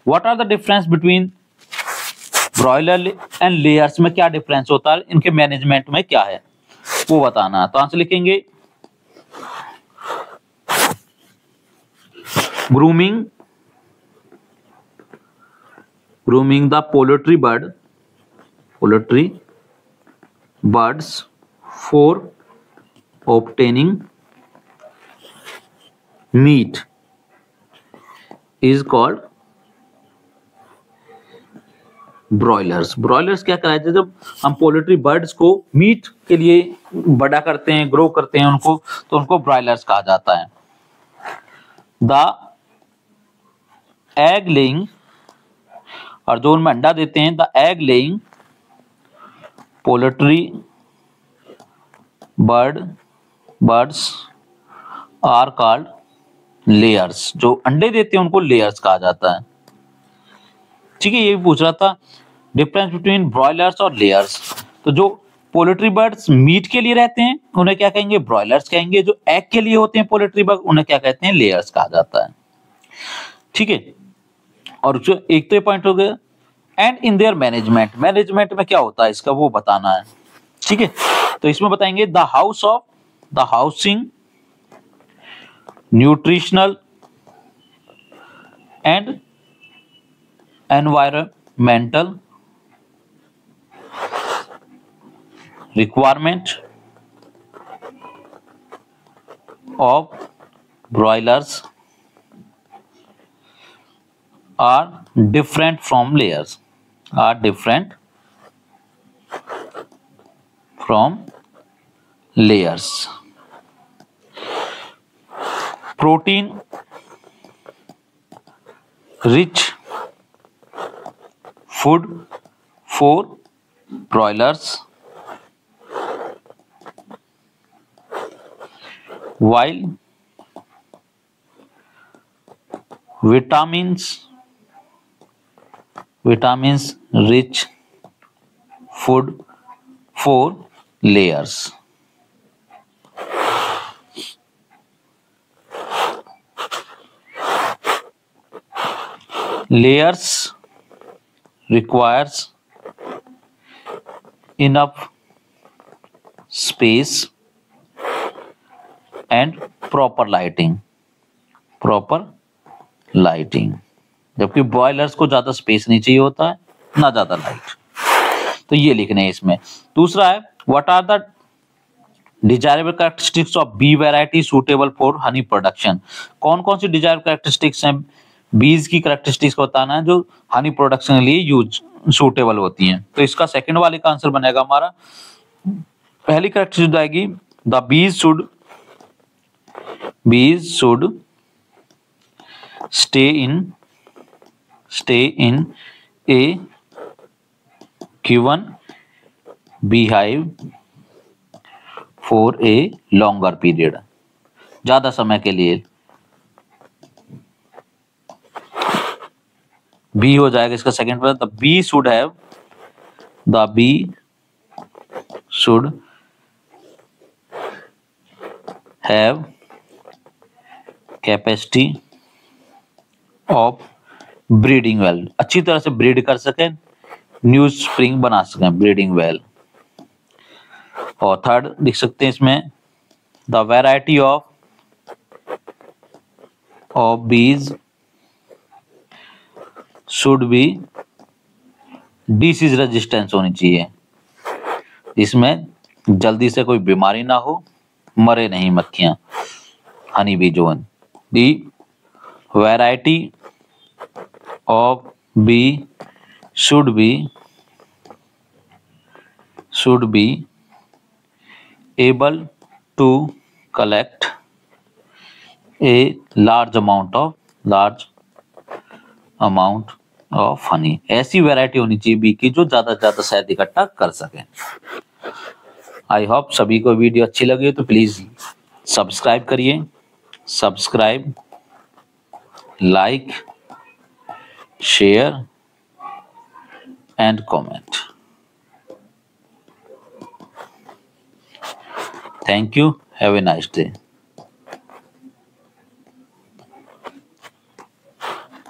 what are the difference between broiler and layers में क्या डिफरेंस होता है, इनके मैनेजमेंट में क्या है वो बताना, तो आंसर लिखेंगे grooming the poultry birds for obtaining meat is called broilers. Broilers क्या कराते हैं, जब हम पोल्ट्री बर्ड्स को मीट के लिए बड़ा करते हैं, ग्रो करते हैं उनको, तो उनको ब्रॉयलर्स कहा जाता है। द एग लेइंग, और जो उनमें अंडा देते हैं, the egg laying poultry birds are called layers, जो अंडे देते हैं उनको लेयर्स कहा जाता है। ठीक है, ये भी पूछ रहा था डिफरेंस बिटवीन ब्रॉयलर्स और लेयर्स, तो जो पोल्ट्री बर्ड्स मीट के लिए रहते हैं, उन्हें क्या कहेंगे? ब्रॉयलर्स कहेंगे। जो एग के लिए होते हैं पोल्ट्री बर्ड, उन्हें क्या कहते हैं? लेयर्स कहा जाता है। ठीक है, और जो एक तो ये पॉइंट हो गया। And in their management, management में क्या होता है इसका वो बताना है। ठीक है, तो इसमें बताएंगे the housing, nutritional and environmental requirement of broilers are different from layers, are different from layers. Protein rich food for broilers, while vitamins rich food for layers. Layers requires enough space and proper lighting, जबकि boilers को ज्यादा space नहीं चाहिए होता है, ना ज्यादा light. तो ये लिखने हैं इसमें। दूसरा है what are the desirable characteristics of bee variety suitable for honey production. कौन कौन सी डिजायरेबल कैरेक्टरिस्टिक्स हैं बीज की कैरेक्टरिस्टिक्स को बताना है जो हनी प्रोडक्शन के लिए यूज सूटेबल होती हैं। तो इसका सेकंड वाले का आंसर बनेगा हमारा, पहली कैरेक्टरिस्टिक आएगी the bees should stay in a given beehive for a longer period, ज्यादा समय के लिए। बी हो जाएगा इसका सेकंड पर, the bee should have capacity of breeding well, अच्छी तरह से ब्रीड कर सके, न्यू स्प्रिंग बना सके, ब्रीडिंग वेल। और थर्ड लिख सकते हैं इसमें द वैरायटी ऑफ बीज शुड बी डिसीज रेजिस्टेंस होनी चाहिए, इसमें जल्दी से कोई बीमारी ना हो, मरे नहीं मक्खियां, honey bee zone. The variety of bee should be able to collect a large amount of honey. ऐसी वैरायटी होनी चाहिए बी की जो ज्यादा से ज्यादा शहद इकट्ठा कर सके। आई होप सभी को वीडियो अच्छी लगी तो प्लीज सब्सक्राइब करिए, like, share and comment. Thank you. Have a nice day.